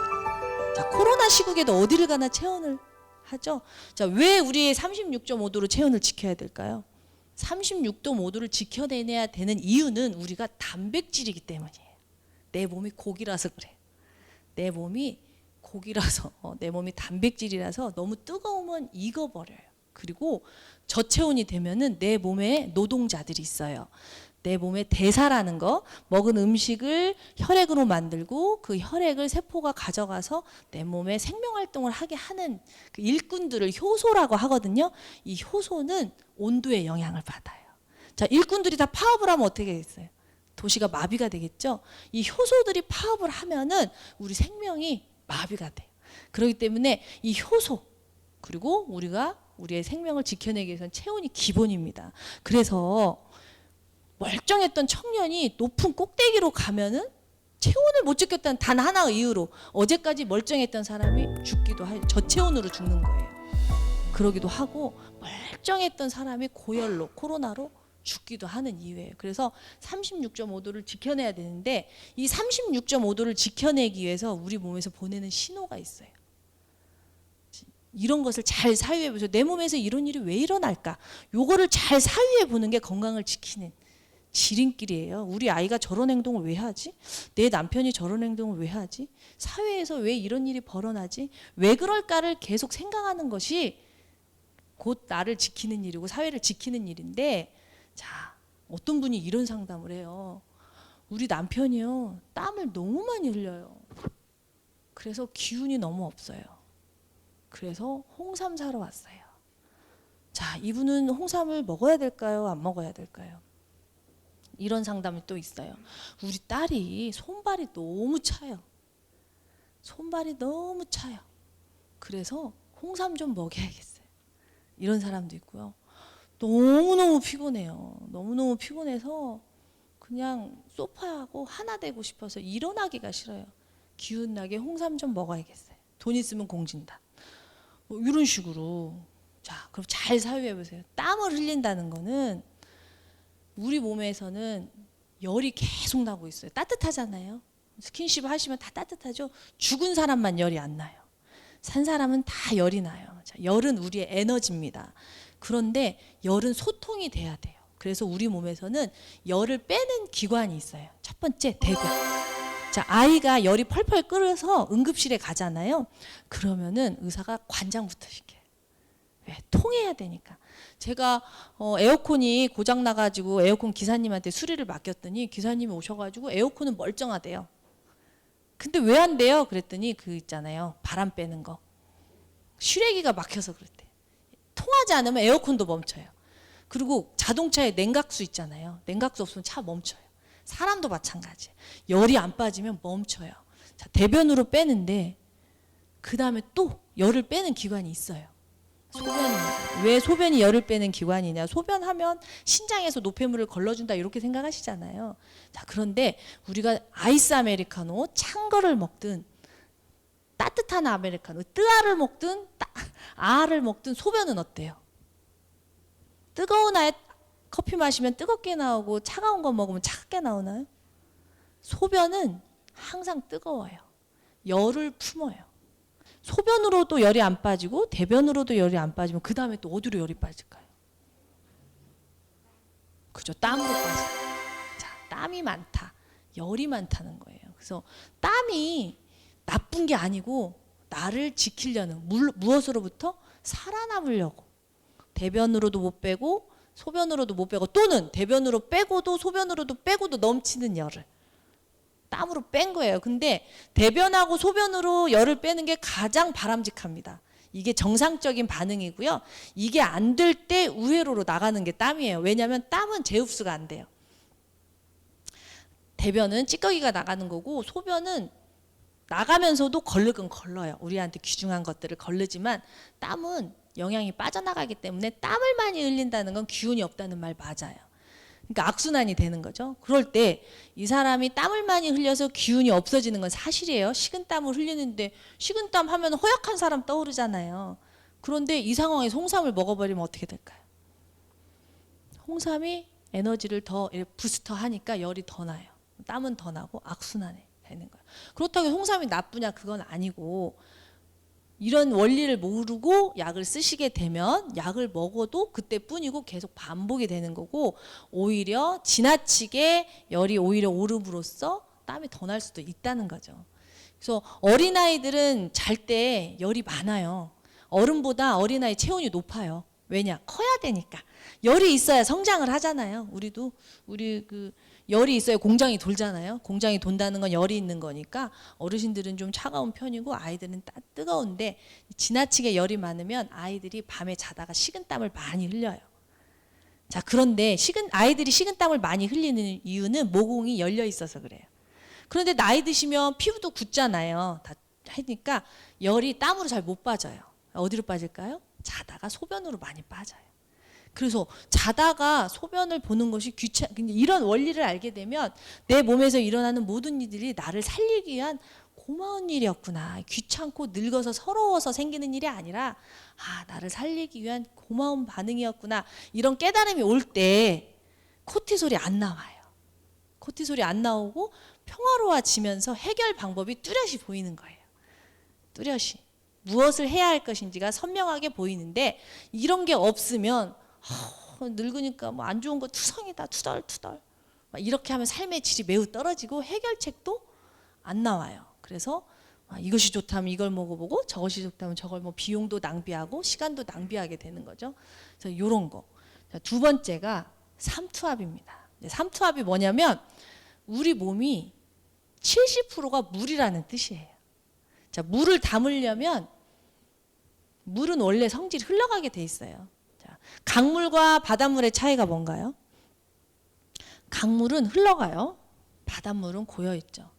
자, 코로나 시국에도 어디를 가나 체온을 하죠. 자, 왜 우리의 36.5도로 체온을 지켜야 될까요? 36.5도를 지켜내야 되는 이유는 우리가 단백질이기 때문이에요. 내 몸이 고기라서 그래요. 내 몸이 고기라서 내 몸이 단백질이라서 너무 뜨거우면 익어버려요. 그리고 저체온이 되면은 내 몸에 노동자들이 있어요. 내 몸에 대사라는 거, 먹은 음식을 혈액으로 만들고 그 혈액을 세포가 가져가서 내 몸에 생명활동을 하게 하는 그 일꾼들을 효소라고 하거든요. 이 효소는 온도의 영향을 받아요. 자, 일꾼들이 다 파업을 하면 어떻게 되겠어요? 도시가 마비가 되겠죠. 이 효소들이 파업을 하면은 우리 생명이 마비가 돼요. 그렇기 때문에 이 효소, 그리고 우리가 우리의 생명을 지켜내기 위해서는 체온이 기본입니다. 그래서 멀쩡했던 청년이 높은 꼭대기로 가면은 체온을 못 지켰다는 단 하나의 이유로 어제까지 멀쩡했던 사람이 죽기도 하고 저체온으로 죽는 거예요. 그러기도 하고 멀쩡했던 사람이 고열로 코로나로 죽기도 하는 이유예요. 그래서 36.5도를 지켜내야 되는데 이 36.5도를 지켜내기 위해서 우리 몸에서 보내는 신호가 있어요. 이런 것을 잘 사유해 보세요. 내 몸에서 이런 일이 왜 일어날까? 요거를 잘 사유해 보는 게 건강을 지키는 지름길이에요. 우리 아이가 저런 행동을 왜 하지? 내 남편이 저런 행동을 왜 하지? 사회에서 왜 이런 일이 벌어나지? 왜 그럴까를 계속 생각하는 것이 곧 나를 지키는 일이고 사회를 지키는 일인데, 자, 어떤 분이 이런 상담을 해요. 우리 남편이요, 땀을 너무 많이 흘려요. 그래서 기운이 너무 없어요. 그래서 홍삼 사러 왔어요. 자, 이분은 홍삼을 먹어야 될까요? 안 먹어야 될까요? 이런 상담이 또 있어요. 우리 딸이 손발이 너무 차요. 손발이 너무 차요. 그래서 홍삼 좀 먹여야겠어요. 이런 사람도 있고요. 너무너무 피곤해요. 너무너무 피곤해서 그냥 소파하고 하나 되고 싶어서 일어나기가 싫어요. 기운 나게 홍삼 좀 먹어야겠어요. 돈 있으면 공진다. 뭐 이런 식으로. 자, 그럼 잘 사유해 보세요. 땀을 흘린다는 거는 우리 몸에서는 열이 계속 나고 있어요. 따뜻하잖아요. 스킨십 하시면 다 따뜻하죠. 죽은 사람만 열이 안 나요. 산 사람은 다 열이 나요. 자, 열은 우리의 에너지입니다. 그런데 열은 소통이 돼야 돼요. 그래서 우리 몸에서는 열을 빼는 기관이 있어요. 첫 번째, 대변. 자, 아이가 열이 펄펄 끓어서 응급실에 가잖아요. 그러면은 의사가 관장부터 시켜요. 왜? 통해야 되니까. 제가 에어컨이 고장 나가지고 에어컨 기사님한테 수리를 맡겼더니 기사님이 오셔가지고 에어컨은 멀쩡하대요. 근데 왜 안 돼요? 그랬더니 그 있잖아요, 바람 빼는 거, 슈레기가 막혀서 그랬대. 통하지 않으면 에어컨도 멈춰요. 그리고 자동차에 냉각수 있잖아요. 냉각수 없으면 차 멈춰요. 사람도 마찬가지. 열이 안 빠지면 멈춰요. 자, 대변으로 빼는데 그 다음에 또 열을 빼는 기관이 있어요. 소변입니다. 왜 소변이 열을 빼는 기관이냐? 소변하면 신장에서 노폐물을 걸러준다 이렇게 생각하시잖아요. 자, 그런데 우리가 아이스 아메리카노, 찬 거를 먹든 따뜻한 아메리카노, 뜨아를 먹든 아를 먹든 소변은 어때요? 뜨거운 아에 커피 마시면 뜨겁게 나오고 차가운 거 먹으면 차갑게 나오나요? 소변은 항상 뜨거워요. 열을 품어요. 소변으로도 열이 안 빠지고 대변으로도 열이 안 빠지면 그 다음에 또 어디로 열이 빠질까요? 그죠? 땀으로 빠져요. 자, 땀이 많다, 열이 많다는 거예요. 그래서 땀이 나쁜 게 아니고 나를 지키려는, 무엇으로부터? 살아남으려고. 대변으로도 못 빼고 소변으로도 못 빼고, 또는 대변으로 빼고도 소변으로도 빼고도 넘치는 열을 땀으로 뺀 거예요. 근데 대변하고 소변으로 열을 빼는 게 가장 바람직합니다. 이게 정상적인 반응이고요. 이게 안 될 때 우회로로 나가는 게 땀이에요. 왜냐하면 땀은 재흡수가 안 돼요. 대변은 찌꺼기가 나가는 거고 소변은 나가면서도 걸르긴 걸러요. 우리한테 귀중한 것들을 걸르지만 땀은 영양이 빠져나가기 때문에 땀을 많이 흘린다는 건 기운이 없다는 말 맞아요. 그러니까 악순환이 되는 거죠. 그럴 때 이 사람이 땀을 많이 흘려서 기운이 없어지는 건 사실이에요. 식은땀을 흘리는데 식은땀 하면 허약한 사람 떠오르잖아요. 그런데 이 상황에서 홍삼을 먹어버리면 어떻게 될까요? 홍삼이 에너지를 더 부스터 하니까 열이 더 나요. 땀은 더 나고 악순환이 되는 거예요. 그렇다고 홍삼이 나쁘냐? 그건 아니고, 이런 원리를 모르고 약을 쓰시게 되면 약을 먹어도 그때뿐이고 계속 반복이 되는 거고, 오히려 지나치게 열이 오히려 오름으로써 땀이 더 날 수도 있다는 거죠. 그래서 어린아이들은 잘 때 열이 많아요. 어른보다 어린아이 체온이 높아요. 왜냐? 커야 되니까. 열이 있어야 성장을 하잖아요. 우리 그 열이 있어야 공장이 돌잖아요. 공장이 돈다는 건 열이 있는 거니까 어르신들은 좀 차가운 편이고 아이들은 뜨거운데 지나치게 열이 많으면 아이들이 밤에 자다가 식은땀을 많이 흘려요. 자, 그런데 아이들이 식은땀을 많이 흘리는 이유는 모공이 열려 있어서 그래요. 그런데 나이 드시면 피부도 굳잖아요. 다 하니까 열이 땀으로 잘 못 빠져요. 어디로 빠질까요? 자다가 소변으로 많이 빠져요. 그래서 자다가 소변을 보는 것이 근데 이런 원리를 알게 되면 내 몸에서 일어나는 모든 일들이 나를 살리기 위한 고마운 일이었구나. 귀찮고 늙어서 서러워서 생기는 일이 아니라 나를 살리기 위한 고마운 반응이었구나. 이런 깨달음이 올 때 코티솔이 안 나와요. 코티솔이 안 나오고 평화로워지면서 해결 방법이 뚜렷이 보이는 거예요. 뚜렷이. 무엇을 해야 할 것인지가 선명하게 보이는데 이런 게 없으면 늙으니까 뭐 안 좋은 거 투성이다 투덜투덜 이렇게 하면 삶의 질이 매우 떨어지고 해결책도 안 나와요. 그래서 이것이 좋다면 이걸 먹어보고 저것이 좋다면 저걸 뭐 비용도 낭비하고 시간도 낭비하게 되는 거죠. 그래서 이런 거. 두 번째가 삼투압입니다. 삼투압이 뭐냐면 우리 몸이 70%가 물이라는 뜻이에요. 자, 물을 담으려면 물은 원래 성질이 흘러가게 돼 있어요. 자, 강물과 바닷물의 차이가 뭔가요? 강물은 흘러가요. 바닷물은 고여 있죠.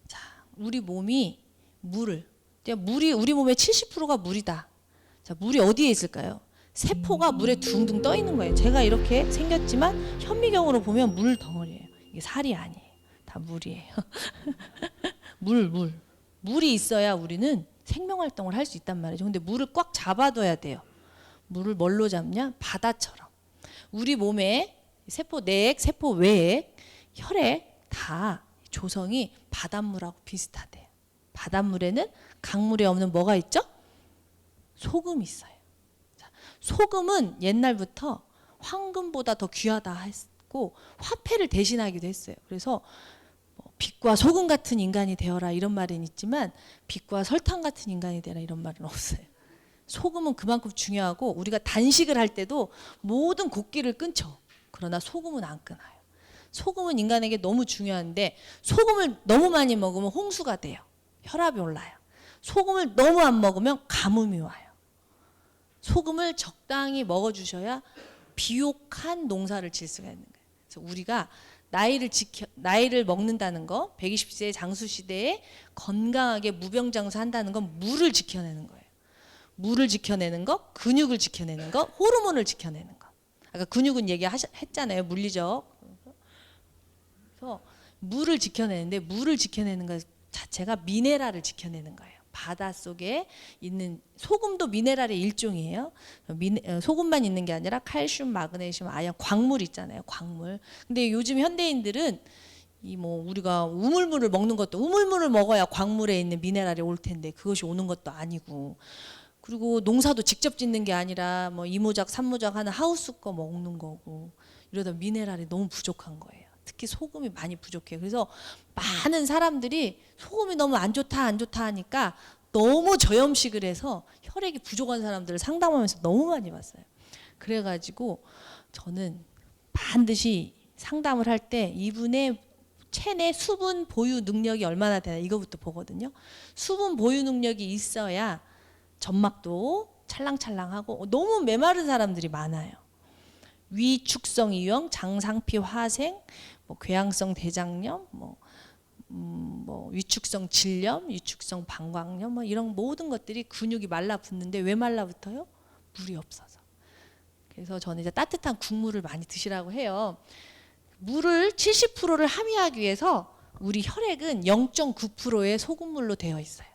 자, 우리 몸이 우리 몸의 70%가 물이다. 자, 물이 어디에 있을까요? 세포가 물에 둥둥 떠 있는 거예요. 제가 이렇게 생겼지만 현미경으로 보면 물 덩어리예요. 이게 살이 아니에요. 다 물이에요. 물이 있어야 우리는 생명 활동을 할 수 있단 말이죠. 근데 물을 꽉 잡아둬야 돼요. 물을 뭘로 잡냐? 바다처럼. 우리 몸에 세포 내액, 세포 외액, 혈액 다 조성이 바닷물하고 비슷하대요. 바닷물에는 강물에 없는 뭐가 있죠? 소금이 있어요. 자, 소금은 옛날부터 황금보다 더 귀하다 했고 화폐를 대신하기도 했어요. 그래서 빛과 소금 같은 인간이 되어라 이런 말은 있지만 빛과 설탕 같은 인간이 되라 이런 말은 없어요. 소금은 그만큼 중요하고 우리가 단식을 할 때도 모든 곡기를 끊죠. 그러나 소금은 안 끊어요. 소금은 인간에게 너무 중요한데 소금을 너무 많이 먹으면 홍수가 돼요. 혈압이 올라요. 소금을 너무 안 먹으면 가뭄이 와요. 소금을 적당히 먹어주셔야 비옥한 농사를 질 수가 있는 거예요. 그래서 우리가 나이를 먹는다는 거, 120세의 장수 시대에 건강하게 무병장수한다는 건 물을 지켜내는 거예요. 물을 지켜내는 거, 근육을 지켜내는 거, 호르몬을 지켜내는 거. 아까 근육은 얘기했잖아요. 물리적. 그래서 물을 지켜내는데 물을 지켜내는 것 자체가 미네랄을 지켜내는 거예요. 바닷속에 있는 소금도 미네랄의 일종이에요. 소금만 있는 게 아니라 칼슘, 마그네슘, 아연, 광물 있잖아요. 광물. 근데 요즘 현대인들은 우리가 우물물을 먹는 것도 우물물을 먹어야 광물에 있는 미네랄이 올 텐데 그것이 오는 것도 아니고 그리고 농사도 직접 짓는 게 아니라 이모작 삼모작 하는 하우스 거 먹는 거고 이러다 미네랄이 너무 부족한 거예요. 특히 소금이 많이 부족해요. 그래서 많은 사람들이 소금이 너무 안 좋다 하니까 너무 저염식을 해서 혈액이 부족한 사람들을 상담하면서 너무 많이 봤어요. 그래가지고 저는 반드시 상담을 할 때 이분의 체내 수분 보유 능력이 얼마나 되나 이거부터 보거든요. 수분 보유 능력이 있어야 점막도 찰랑찰랑하고 너무 메마른 사람들이 많아요. 위축성 이형, 장상피 화생, 궤양성 대장염, 위축성 질염, 위축성 방광염 이런 모든 것들이 근육이 말라붙는데 왜 말라붙어요? 물이 없어서. 그래서 저는 이제 따뜻한 국물을 많이 드시라고 해요. 물을 70%를 함유하기 위해서 우리 혈액은 0.9%의 소금물로 되어 있어요.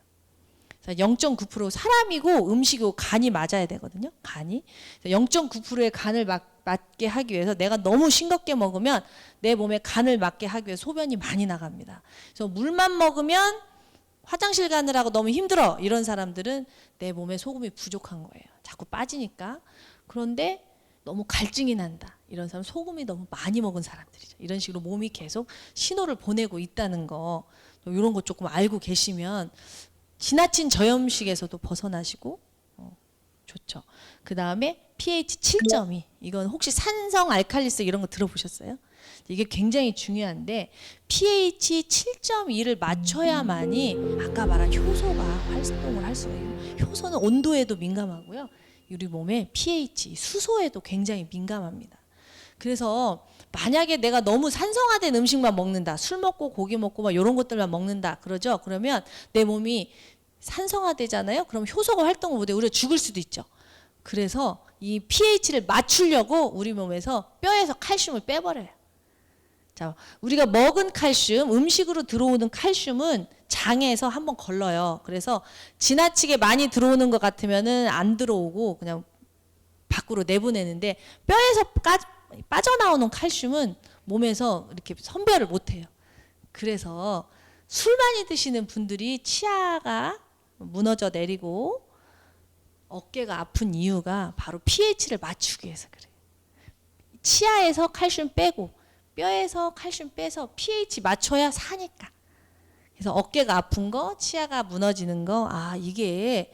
0.9% 사람이고 음식이고 간이 맞아야 되거든요. 간이 0.9%의 간을 맞게 하기 위해서 내가 너무 싱겁게 먹으면 내 몸에 간을 맞게 하기 위해서 소변이 많이 나갑니다. 그래서 물만 먹으면 화장실 가느라고 너무 힘들어 이런 사람들은 내 몸에 소금이 부족한 거예요. 자꾸 빠지니까. 그런데 너무 갈증이 난다 이런 사람 소금이 너무 많이 먹은 사람들이죠. 이런 식으로 몸이 계속 신호를 보내고 있다는 거 이런 거 조금 알고 계시면 지나친 저염식에서도 벗어나시고 좋죠. 그 다음에 pH 7.2 이건 혹시 산성 알칼리스 이런 거 들어보셨어요? 이게 굉장히 중요한데 pH 7.2를 맞춰야만이 아까 말한 효소가 활동을 할 수가 있어요. 효소는 온도에도 민감하고요. 우리 몸의 pH 수소에도 굉장히 민감합니다. 그래서 만약에 내가 너무 산성화된 음식만 먹는다, 술 먹고 고기 먹고 막 이런 것들만 먹는다 그러죠. 그러면 내 몸이 산성화되잖아요. 그럼 효소가 활동을 못해 우리가 죽을 수도 있죠. 그래서 이 pH를 맞추려고 우리 몸에서 뼈에서 칼슘을 빼버려요. 자, 우리가 먹은 칼슘, 음식으로 들어오는 칼슘은 장에서 한번 걸러요. 그래서 지나치게 많이 들어오는 것 같으면은 안 들어오고 그냥 밖으로 내보내는데 뼈에서 빠져나오는 칼슘은 몸에서 이렇게 선별을 못해요. 그래서 술 많이 드시는 분들이 치아가 무너져 내리고 어깨가 아픈 이유가 바로 pH를 맞추기 위해서 그래요. 치아에서 칼슘 빼고 뼈에서 칼슘 빼서 pH 맞춰야 사니까. 그래서 어깨가 아픈 거, 치아가 무너지는 거, 아 이게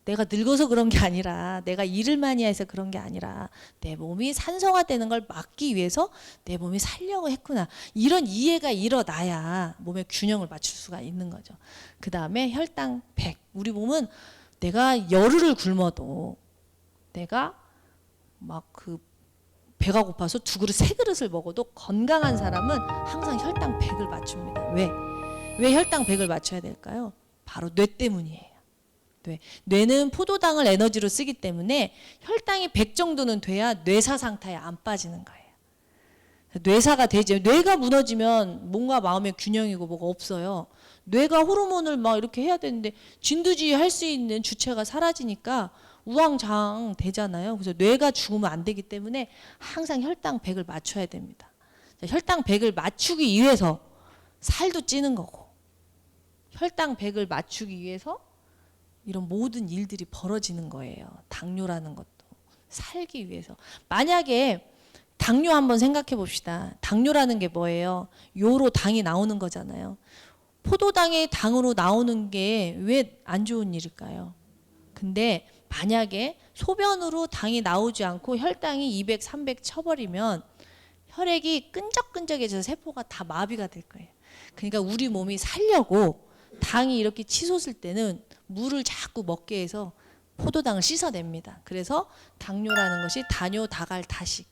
내가 늙어서 그런 게 아니라 내가 일을 많이 해서 그런 게 아니라 내 몸이 산성화되는 걸 막기 위해서 내 몸이 살려고 했구나. 이런 이해가 일어나야 몸의 균형을 맞출 수가 있는 거죠. 그 다음에 혈당 100. 우리 몸은 내가 열흘을 굶어도 내가 막 배가 고파서 2그릇 3그릇을 먹어도 건강한 사람은 항상 혈당 100을 맞춥니다. 왜? 왜 혈당 100을 맞춰야 될까요? 바로 뇌 때문이에요. 뇌는 포도당을 에너지로 쓰기 때문에 혈당이 100 정도는 돼야 뇌사 상태에 안 빠지는 거예요. 뇌사가 되죠. 뇌가 무너지면 몸과 마음의 균형이고 뭐가 없어요. 뇌가 호르몬을 막 이렇게 해야 되는데 진두지휘 할 수 있는 주체가 사라지니까 우왕좌왕 되잖아요. 그래서 뇌가 죽으면 안 되기 때문에 항상 혈당 100을 맞춰야 됩니다. 혈당 100을 맞추기 위해서 살도 찌는 거고 혈당 100을 맞추기 위해서 이런 모든 일들이 벌어지는 거예요. 당뇨라는 것도 살기 위해서. 만약에 당뇨 한번 생각해 봅시다. 당뇨라는 게 뭐예요? 요로 당이 나오는 거잖아요. 포도당이 당으로 나오는 게 왜 안 좋은 일일까요? 근데 만약에 소변으로 당이 나오지 않고 혈당이 200, 300 쳐버리면 혈액이 끈적끈적해져서 세포가 다 마비가 될 거예요. 그러니까 우리 몸이 살려고 당이 이렇게 치솟을 때는 물을 자꾸 먹게 해서 포도당을 씻어냅니다. 그래서 당뇨라는 것이 다뇨, 다갈, 다식.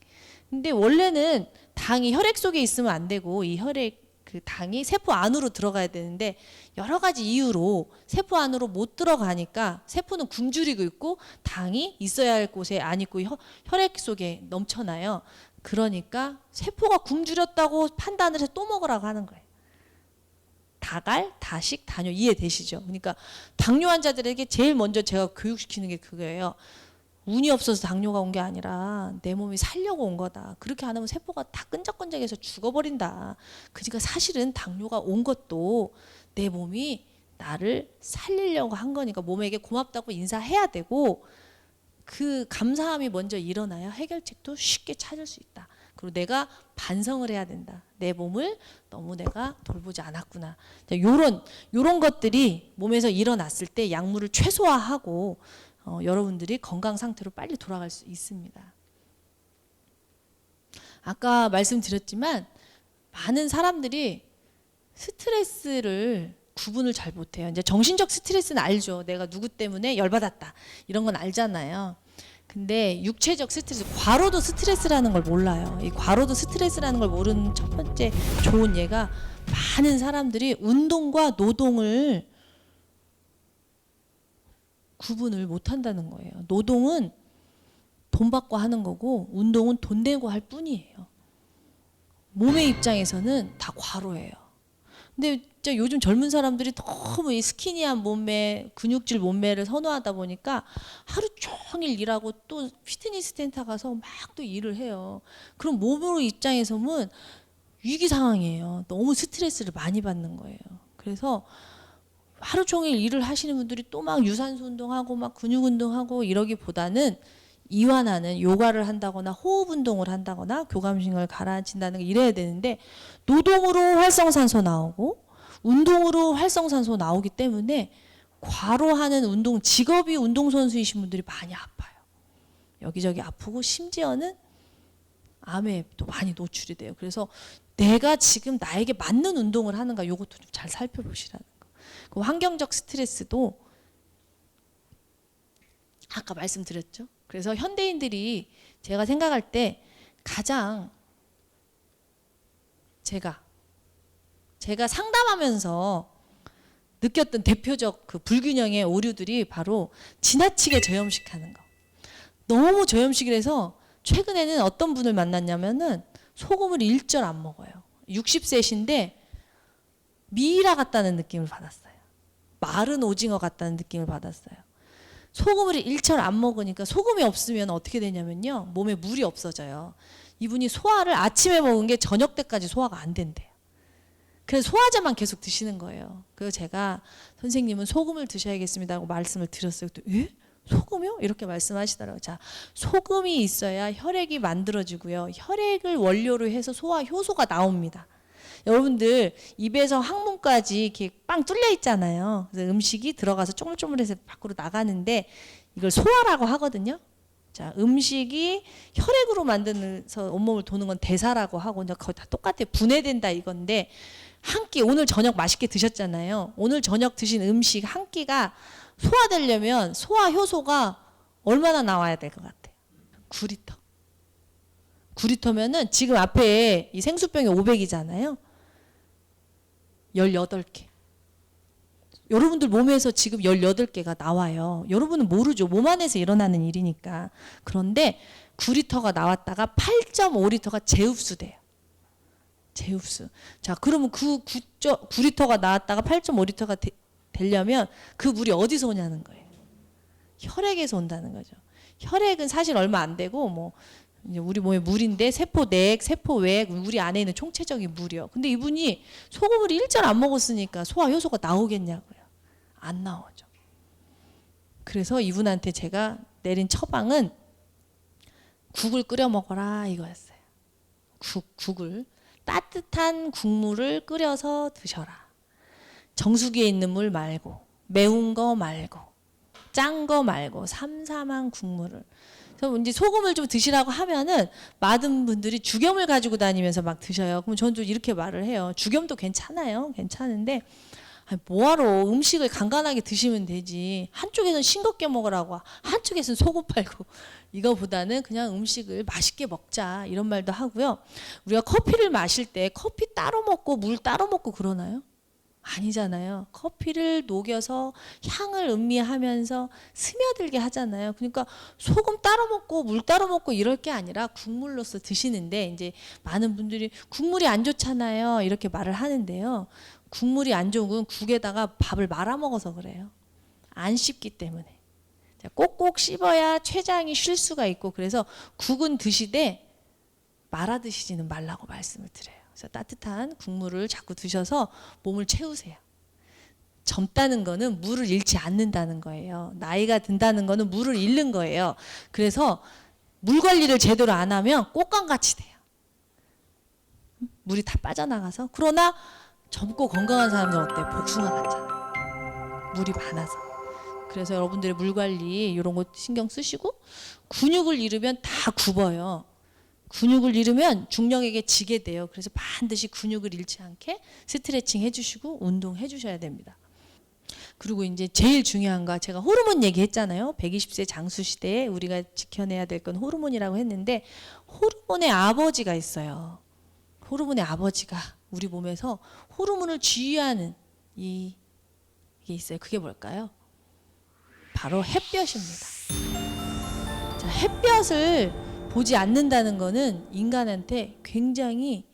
근데 원래는 당이 혈액 속에 있으면 안 되고 이 혈액 당이 세포 안으로 들어가야 되는데 여러 가지 이유로 세포 안으로 못 들어가니까 세포는 굶주리고 있고 당이 있어야 할 곳에 안 있고 혈액 속에 넘쳐나요. 그러니까 세포가 굶주렸다고 판단을 해서 또 먹으라고 하는 거예요. 다갈, 다식, 다뇨 이해되시죠? 그러니까 당뇨 환자들에게 제일 먼저 제가 교육시키는 게 그거예요. 운이 없어서 당뇨가 온 게 아니라 내 몸이 살려고 온 거다. 그렇게 안 하면 세포가 다 끈적끈적해서 죽어버린다. 그러니까 사실은 당뇨가 온 것도 내 몸이 나를 살리려고 한 거니까 몸에게 고맙다고 인사해야 되고 그 감사함이 먼저 일어나야 해결책도 쉽게 찾을 수 있다. 그리고 내가 반성을 해야 된다. 내 몸을 너무 내가 돌보지 않았구나. 요런 것들이 몸에서 일어났을 때 약물을 최소화하고 여러분들이 건강 상태로 빨리 돌아갈 수 있습니다. 아까 말씀드렸지만 많은 사람들이 스트레스를 구분을 잘 못해요. 이제 정신적 스트레스는 알죠. 내가 누구 때문에 열받았다. 이런 건 알잖아요. 근데 육체적 스트레스, 과로도 스트레스라는 걸 몰라요. 이 과로도 스트레스라는 걸 모르는 첫 번째 좋은 예가 많은 사람들이 운동과 노동을 구분을 못 한다는 거예요. 노동은 돈 받고 하는 거고 운동은 돈 내고 할 뿐이에요. 몸의 입장에서는 다 과로예요. 근데 진짜 요즘 젊은 사람들이 너무 이 스키니한 몸매, 근육질 몸매를 선호하다 보니까 하루 종일 일하고 또 피트니스 센터 가서 막 또 일을 해요. 그럼 몸으로 입장에서는 위기 상황이에요. 너무 스트레스를 많이 받는 거예요. 그래서 하루 종일 일을 하시는 분들이 또 막 유산소 운동하고 막 근육 운동하고 이러기보다는 이완하는 요가를 한다거나 호흡 운동을 한다거나 교감신경을 가라앉힌다는 게 이래야 되는데 노동으로 활성산소 나오고 운동으로 활성산소 나오기 때문에 과로하는 운동, 직업이 운동선수이신 분들이 많이 아파요. 여기저기 아프고 심지어는 암에 또 많이 노출이 돼요. 그래서 내가 지금 나에게 맞는 운동을 하는가 이것도 좀 잘 살펴보시라는 거. 그 환경적 스트레스도 아까 말씀드렸죠. 그래서 현대인들이 제가 생각할 때 가장 제가 상담하면서 느꼈던 대표적 그 불균형의 오류들이 바로 지나치게 저염식하는 거. 너무 저염식을 해서 최근에는 어떤 분을 만났냐면은 소금을 일절 안 먹어요. 60세신데 미이라 같다는 느낌을 받았어요. 마른 오징어 같다는 느낌을 받았어요. 소금을 일절 안 먹으니까 소금이 없으면 어떻게 되냐면요. 몸에 물이 없어져요. 이분이 소화를 아침에 먹은 게 저녁 때까지 소화가 안 된대요. 그래서 소화제만 계속 드시는 거예요. 그래서 제가 선생님은 소금을 드셔야겠습니다 하고 말씀을 드렸어요. 예? 소금이요? 이렇게 말씀하시더라고요. 자, 소금이 있어야 혈액이 만들어지고요. 혈액을 원료로 해서 소화 효소가 나옵니다. 여러분들 입에서 항문까지 이렇게 빵 뚫려 있잖아요. 그래서 음식이 들어가서 쪼물쪼물해서 밖으로 나가는데 이걸 소화라고 하거든요. 자, 음식이 혈액으로 만들어서 온몸을 도는 건 대사라고 하고 거의 다 똑같아요. 분해된다 이건데 한 끼 오늘 저녁 맛있게 드셨잖아요. 오늘 저녁 드신 음식 한 끼가 소화되려면 소화 효소가 얼마나 나와야 될 것 같아요? 9리터. 9리터면은 지금 앞에 이 생수병이 500이잖아요. 18개. 여러분들 몸에서 지금 18개가 나와요. 여러분은 모르죠. 몸 안에서 일어나는 일이니까. 그런데 9리터가 나왔다가 8.5리터가 재흡수 돼요. 재흡수. 자, 그러면 그 9리터가 나왔다가 8.5리터가 되려면 그 물이 어디서 오냐는 거예요. 혈액에서 온다는 거죠. 혈액은 사실 얼마 안 되고 뭐 이제 우리 몸의 물인데 세포내액, 세포외액, 우리 안에 있는 총체적인 물이요. 근데 이분이 소금을 일절 안 먹었으니까 소화 효소가 나오겠냐고요. 안 나오죠. 그래서 이분한테 제가 내린 처방은 국을 끓여 먹어라 이거였어요. 국을 따뜻한 국물을 끓여서 드셔라. 정수기에 있는 물 말고 매운 거 말고 짠 거 말고 삼삼한 국물을. 그래서 이제 소금을 좀 드시라고 하면은 많은 분들이 죽염을 가지고 다니면서 막 드셔요. 그럼 저는 좀 이렇게 말을 해요. 죽염도 괜찮아요. 괜찮은데 뭐하러 음식을 간간하게 드시면 되지. 한쪽에서는 싱겁게 먹으라고 한쪽에서는 소금 팔고 이거보다는 그냥 음식을 맛있게 먹자 이런 말도 하고요. 우리가 커피를 마실 때 커피 따로 먹고 물 따로 먹고 그러나요? 아니잖아요. 커피를 녹여서 향을 음미하면서 스며들게 하잖아요. 그러니까 소금 따로 먹고 물 따로 먹고 이럴 게 아니라 국물로서 드시는데 이제 많은 분들이 국물이 안 좋잖아요. 이렇게 말을 하는데요. 국물이 안 좋은 건 국에다가 밥을 말아 먹어서 그래요. 안 씹기 때문에. 꼭꼭 씹어야 췌장이 쉴 수가 있고 그래서 국은 드시되 말아 드시지는 말라고 말씀을 드려요. 그래서 따뜻한 국물을 자꾸 드셔서 몸을 채우세요. 젊다는 거는 물을 잃지 않는다는 거예요. 나이가 든다는 거는 물을 잃는 거예요. 그래서 물 관리를 제대로 안 하면 꽃감같이 돼요. 물이 다 빠져나가서. 그러나 젊고 건강한 사람들은 어때? 복숭아 같잖아요. 물이 많아서. 그래서 여러분들의 물 관리 이런 거 신경 쓰시고 근육을 잃으면 다 굽어요. 근육을 잃으면 중력에게 지게 돼요. 그래서 반드시 근육을 잃지 않게 스트레칭 해주시고 운동해 주셔야 됩니다. 그리고 이제 제일 중요한 거 제가 호르몬 얘기했잖아요. 120세 장수 시대에 우리가 지켜내야 될 건 호르몬이라고 했는데 호르몬의 아버지가 있어요. 호르몬의 아버지가 우리 몸에서 호르몬을 지휘하는 이게 있어요. 그게 뭘까요? 바로 햇볕입니다. 자, 햇볕을 보지 않는다는 거는 인간한테 굉장히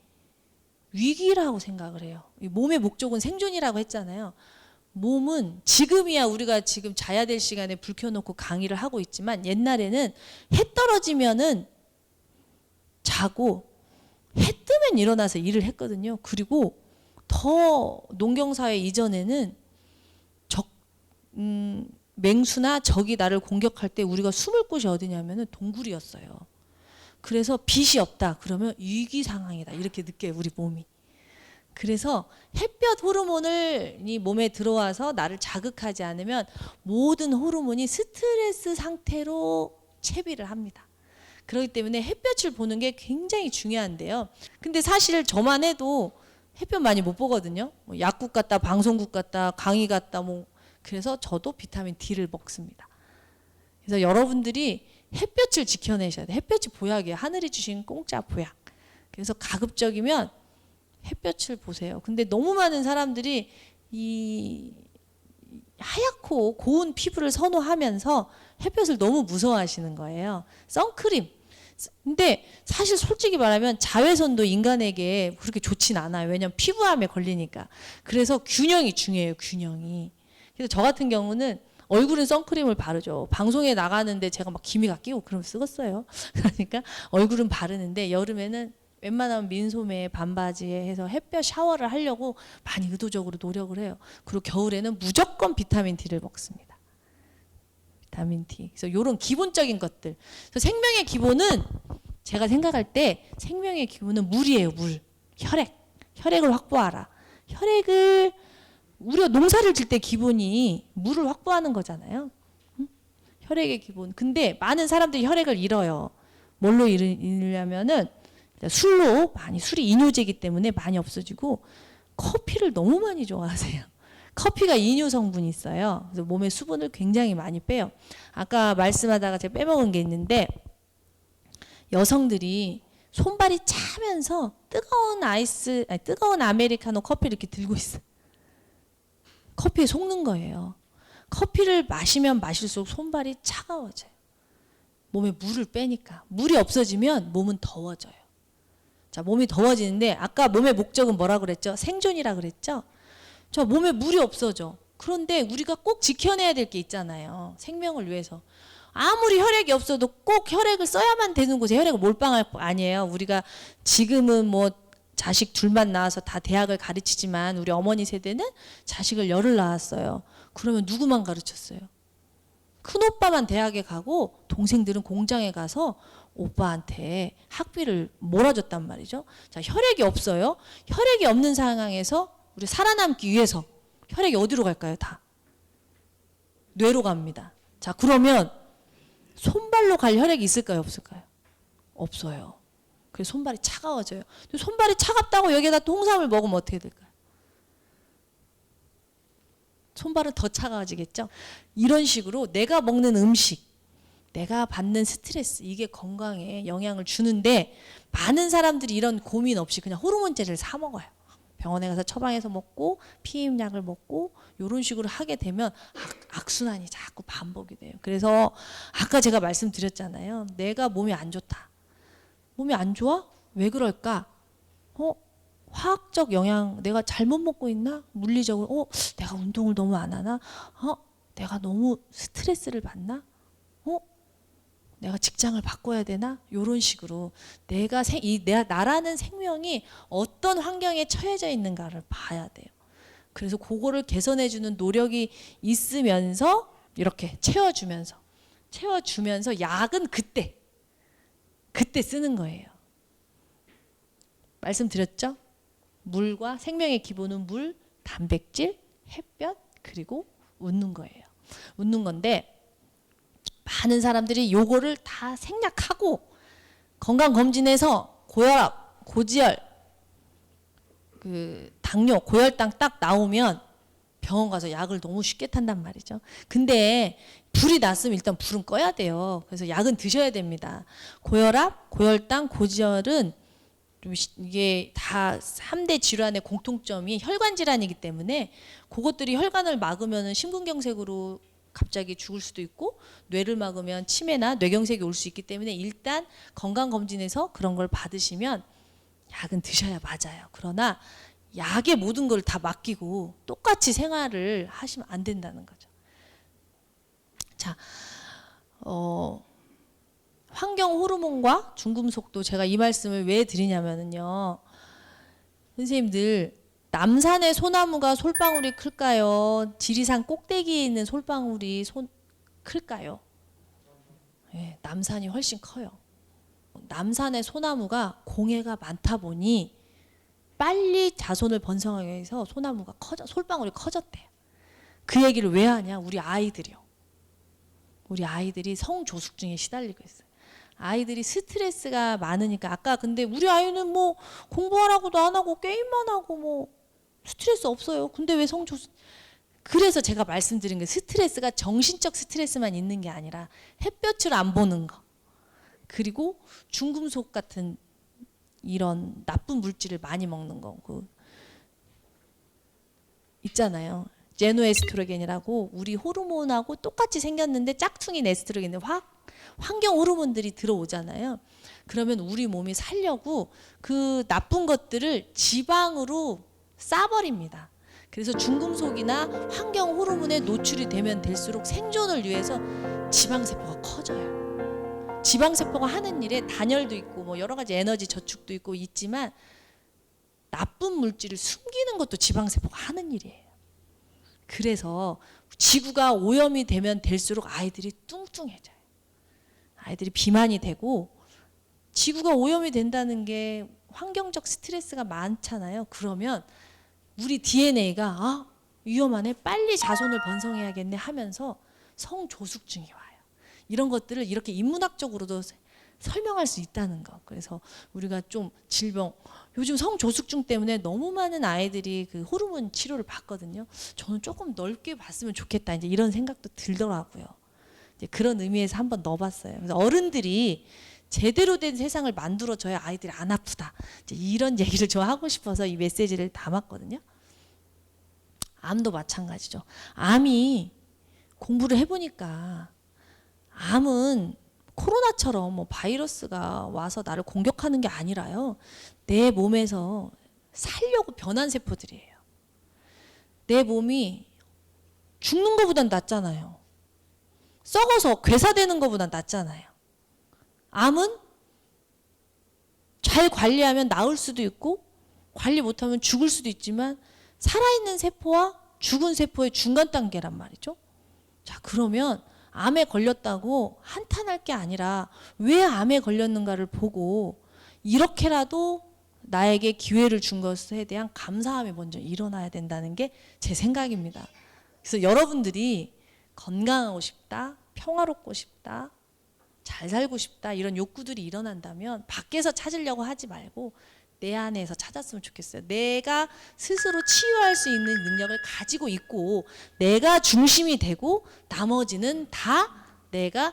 위기라고 생각을 해요. 몸의 목적은 생존이라고 했잖아요. 몸은 지금이야 우리가 지금 자야 될 시간에 불 켜놓고 강의를 하고 있지만 옛날에는 해 떨어지면은 자고 해 뜨면 일어나서 일을 했거든요. 그리고 더 농경사회 이전에는 맹수나 적이 나를 공격할 때 우리가 숨을 곳이 어디냐면은 동굴이었어요. 그래서 빛이 없다 그러면 위기 상황이다 이렇게 느껴요 우리 몸이. 그래서 햇볕 호르몬이 몸에 들어와서 나를 자극하지 않으면 모든 호르몬이 스트레스 상태로 채비를 합니다. 그렇기 때문에 햇볕을 보는 게 굉장히 중요한데요. 근데 사실 저만 해도 햇볕 많이 못 보거든요. 뭐 약국 갔다 방송국 갔다 강의 갔다 뭐 그래서 저도 비타민 D를 먹습니다. 그래서 여러분들이 햇볕을 지켜내셔야 돼요. 햇볕이 보약이에요. 하늘이 주신 공짜 보약. 그래서 가급적이면 햇볕을 보세요. 근데 너무 많은 사람들이 이 하얗고 고운 피부를 선호하면서 햇볕을 너무 무서워하시는 거예요. 선크림. 근데 사실 솔직히 말하면 자외선도 인간에게 그렇게 좋진 않아요. 왜냐면 피부암에 걸리니까. 그래서 균형이 중요해요. 균형이. 그래서 저 같은 경우는 얼굴은 선크림을 바르죠. 방송에 나가는데 제가 막 기미가 끼고 그러면 쓰겠어요. 그러니까 얼굴은 바르는데 여름에는 웬만하면 민소매에 반바지에 해서 햇볕 샤워를 하려고 많이 의도적으로 노력을 해요. 그리고 겨울에는 무조건 비타민 D를 먹습니다. 비타민 D. 그래서 이런 기본적인 것들. 그래서 생명의 기본은 제가 생각할 때 생명의 기본은 물이에요. 물. 혈액. 혈액을 확보하라. 혈액을 우리가 농사를 질 때 기본이 물을 확보하는 거잖아요. 응? 혈액의 기본. 근데 많은 사람들이 혈액을 잃어요. 뭘로 잃으냐면은 술로 많이 술이 이뇨제이기 때문에 많이 없어지고 커피를 너무 많이 좋아하세요. 커피가 이뇨 성분이 있어요. 그래서 몸에 수분을 굉장히 많이 빼요. 아까 말씀하다가 제가 빼먹은 게 있는데 여성들이 손발이 차면서 뜨거운 아메리카노 커피를 이렇게 들고 있어요. 커피에 속는 거예요. 커피를 마시면 마실수록 손발이 차가워져요. 몸에 물을 빼니까. 물이 없어지면 몸은 더워져요. 자, 몸이 더워지는데 아까 몸의 목적은 뭐라 그랬죠? 생존이라 그랬죠? 저 몸에 물이 없어져. 그런데 우리가 꼭 지켜내야 될 게 있잖아요. 생명을 위해서. 아무리 혈액이 없어도 꼭 혈액을 써야만 되는 곳에 혈액을 몰빵할 거 아니에요. 우리가 지금은 뭐 자식 둘만 낳아서 다 대학을 가르치지만 우리 어머니 세대는 자식을 열을 낳았어요. 그러면 누구만 가르쳤어요? 큰오빠만 대학에 가고 동생들은 공장에 가서 오빠한테 학비를 몰아줬단 말이죠. 자, 혈액이 없어요. 혈액이 없는 상황에서 우리 살아남기 위해서 혈액이 어디로 갈까요? 다 뇌로 갑니다. 자, 그러면 손발로 갈 혈액이 있을까요? 없을까요? 없어요. 그래서 손발이 차가워져요. 손발이 차갑다고 여기에다 홍삼을 먹으면 어떻게 될까요? 손발은 더 차가워지겠죠? 이런 식으로 내가 먹는 음식, 내가 받는 스트레스, 이게 건강에 영향을 주는데 많은 사람들이 이런 고민 없이 그냥 호르몬제를 사 먹어요. 병원에 가서 처방해서 먹고 피임약을 먹고 이런 식으로 하게 되면 악순환이 자꾸 반복이 돼요. 그래서 아까 제가 말씀드렸잖아요. 내가 몸이 안 좋다. 몸이 안 좋아? 왜 그럴까? 화학적 영향, 내가 잘못 먹고 있나? 물리적으로, 내가 운동을 너무 안 하나? 내가 너무 스트레스를 받나? 내가 직장을 바꿔야 되나? 이런 식으로 나라는 생명이 어떤 환경에 처해져 있는가를 봐야 돼요. 그래서 그거를 개선해주는 노력이 있으면서 이렇게 채워주면서 약은 그때 쓰는 거예요. 말씀드렸죠? 물과 생명의 기본은 물, 단백질, 햇볕, 그리고 웃는 거예요. 웃는 건데 많은 사람들이 요거를 다 생략하고 건강검진에서 고혈압, 고지혈, 당뇨, 고혈당 딱 나오면 병원 가서 약을 너무 쉽게 탄단 말이죠. 근데 불이 났으면 일단 불은 꺼야 돼요. 그래서 약은 드셔야 됩니다. 고혈압, 고혈당, 고지혈은 좀 이게 다 3대 질환의 공통점이 혈관 질환이기 때문에 그것들이 혈관을 막으면 심근경색으로 갑자기 죽을 수도 있고 뇌를 막으면 치매나 뇌경색이 올 수 있기 때문에 일단 건강검진에서 그런 걸 받으시면 약은 드셔야 맞아요. 그러나 약의 모든 걸 다 맡기고 똑같이 생활을 하시면 안 된다는 거죠. 자, 환경 호르몬과 중금속도 제가 이 말씀을 왜 드리냐면요. 선생님들 남산의 소나무가 솔방울이 클까요? 지리산 꼭대기에 있는 솔방울이 클까요? 네, 남산이 훨씬 커요. 남산의 소나무가 공해가 많다 보니 빨리 자손을 번성하기 위해서 소나무가 솔방울이 커졌대요. 그 얘기를 왜 하냐? 우리 아이들이요. 우리 아이들이 성조숙증에 시달리고 있어요. 아이들이 스트레스가 많으니까 아까 근데 우리 아이는 뭐 공부하라고도 안 하고 게임만 하고 뭐 스트레스 없어요. 근데 왜 성조숙? 그래서 제가 말씀드린 게 스트레스가 정신적 스트레스만 있는 게 아니라 햇볕을 안 보는 거 그리고 중금속 같은 이런 나쁜 물질을 많이 먹는 거 있잖아요. 제노에스트로겐이라고 우리 호르몬하고 똑같이 생겼는데 짝퉁인 에스트로겐이 환경 호르몬들이 들어오잖아요. 그러면 우리 몸이 살려고 그 나쁜 것들을 지방으로 싸버립니다. 그래서 중금속이나 환경 호르몬에 노출이 되면 될수록 생존을 위해서 지방세포가 커져요. 지방세포가 하는 일에 단열도 있고 뭐 여러 가지 에너지 저축도 있고 있지만 나쁜 물질을 숨기는 것도 지방세포가 하는 일이에요. 그래서 지구가 오염이 되면 될수록 아이들이 뚱뚱해져요. 아이들이 비만이 되고 지구가 오염이 된다는 게 환경적 스트레스가 많잖아요. 그러면 우리 DNA가 위험하네 빨리 자손을 번성해야겠네 하면서 성조숙증이 와요. 이런 것들을 이렇게 인문학적으로도 설명할 수 있다는 거. 그래서 우리가 좀 질병 요즘 성조숙증 때문에 너무 많은 아이들이 그 호르몬 치료를 받거든요. 저는 조금 넓게 봤으면 좋겠다 이제 이런 생각도 들더라고요. 이제 그런 의미에서 한번 넣어봤어요. 그래서 어른들이 제대로 된 세상을 만들어줘야 아이들이 안 아프다. 이런 얘기를 저 하고 싶어서 이 메시지를 담았거든요. 암도 마찬가지죠. 암이 공부를 해보니까 암은 코로나처럼 뭐 바이러스가 와서 나를 공격하는 게 아니라요. 내 몸에서 살려고 변한 세포들이에요. 내 몸이 죽는 것보단 낫잖아요. 썩어서 괴사되는 것보단 낫잖아요. 암은 잘 관리하면 나을 수도 있고 관리 못하면 죽을 수도 있지만 살아있는 세포와 죽은 세포의 중간 단계란 말이죠. 자, 그러면 암에 걸렸다고 한탄할 게 아니라 왜 암에 걸렸는가를 보고 이렇게라도 나에게 기회를 준 것에 대한 감사함이 먼저 일어나야 된다는 게 제 생각입니다. 그래서 여러분들이 건강하고 싶다, 평화롭고 싶다, 잘 살고 싶다 이런 욕구들이 일어난다면 밖에서 찾으려고 하지 말고 내 안에서 찾았으면 좋겠어요. 내가 스스로 치유할 수 있는 능력을 가지고 있고 내가 중심이 되고 나머지는 다 내가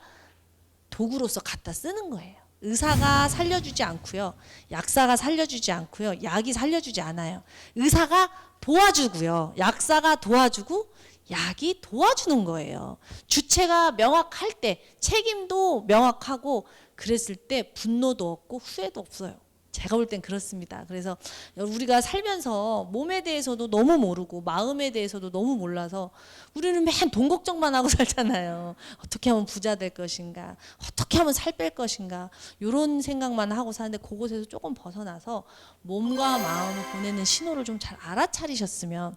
도구로서 갖다 쓰는 거예요. 의사가 살려주지 않고요. 약사가 살려주지 않고요. 약이 살려주지 않아요. 의사가 도와주고요. 약사가 도와주고 약이 도와주는 거예요. 주체가 명확할 때 책임도 명확하고 그랬을 때 분노도 없고 후회도 없어요. 제가 볼 땐 그렇습니다. 그래서 우리가 살면서 몸에 대해서도 너무 모르고 마음에 대해서도 너무 몰라서 우리는 맨 돈 걱정만 하고 살잖아요. 어떻게 하면 부자 될 것인가, 어떻게 하면 살 뺄 것인가 이런 생각만 하고 사는데 그곳에서 조금 벗어나서 몸과 마음을 보내는 신호를 좀 잘 알아차리셨으면.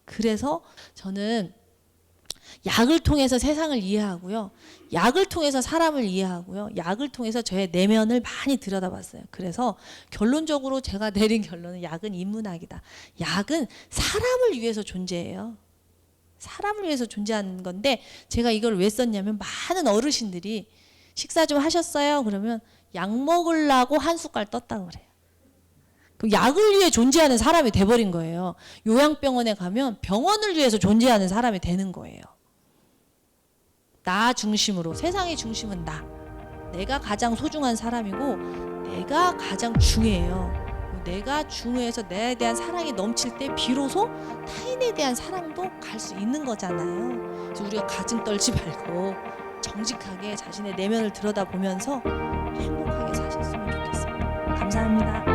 그래서 저는 약을 통해서 세상을 이해하고요. 약을 통해서 사람을 이해하고요. 약을 통해서 저의 내면을 많이 들여다봤어요. 그래서 결론적으로 제가 내린 결론은 약은 인문학이다. 약은 사람을 위해서 존재해요. 사람을 위해서 존재하는 건데 제가 이걸 왜 썼냐면 많은 어르신들이 식사 좀 하셨어요? 그러면 약 먹으려고 한 숟갈 떴다고 그래요. 그 약을 위해 존재하는 사람이 돼버린 거예요. 요양병원에 가면 병원을 위해서 존재하는 사람이 되는 거예요. 나 중심으로, 세상의 중심은 나. 내가 가장 소중한 사람이고 내가 가장 중요해요. 내가 중요해서 나에 대한 사랑이 넘칠 때 비로소 타인에 대한 사랑도 갈 수 있는 거잖아요. 그래서 우리가 가증 떨지 말고 정직하게 자신의 내면을 들여다보면서 행복하게 사셨으면 좋겠습니다. 감사합니다.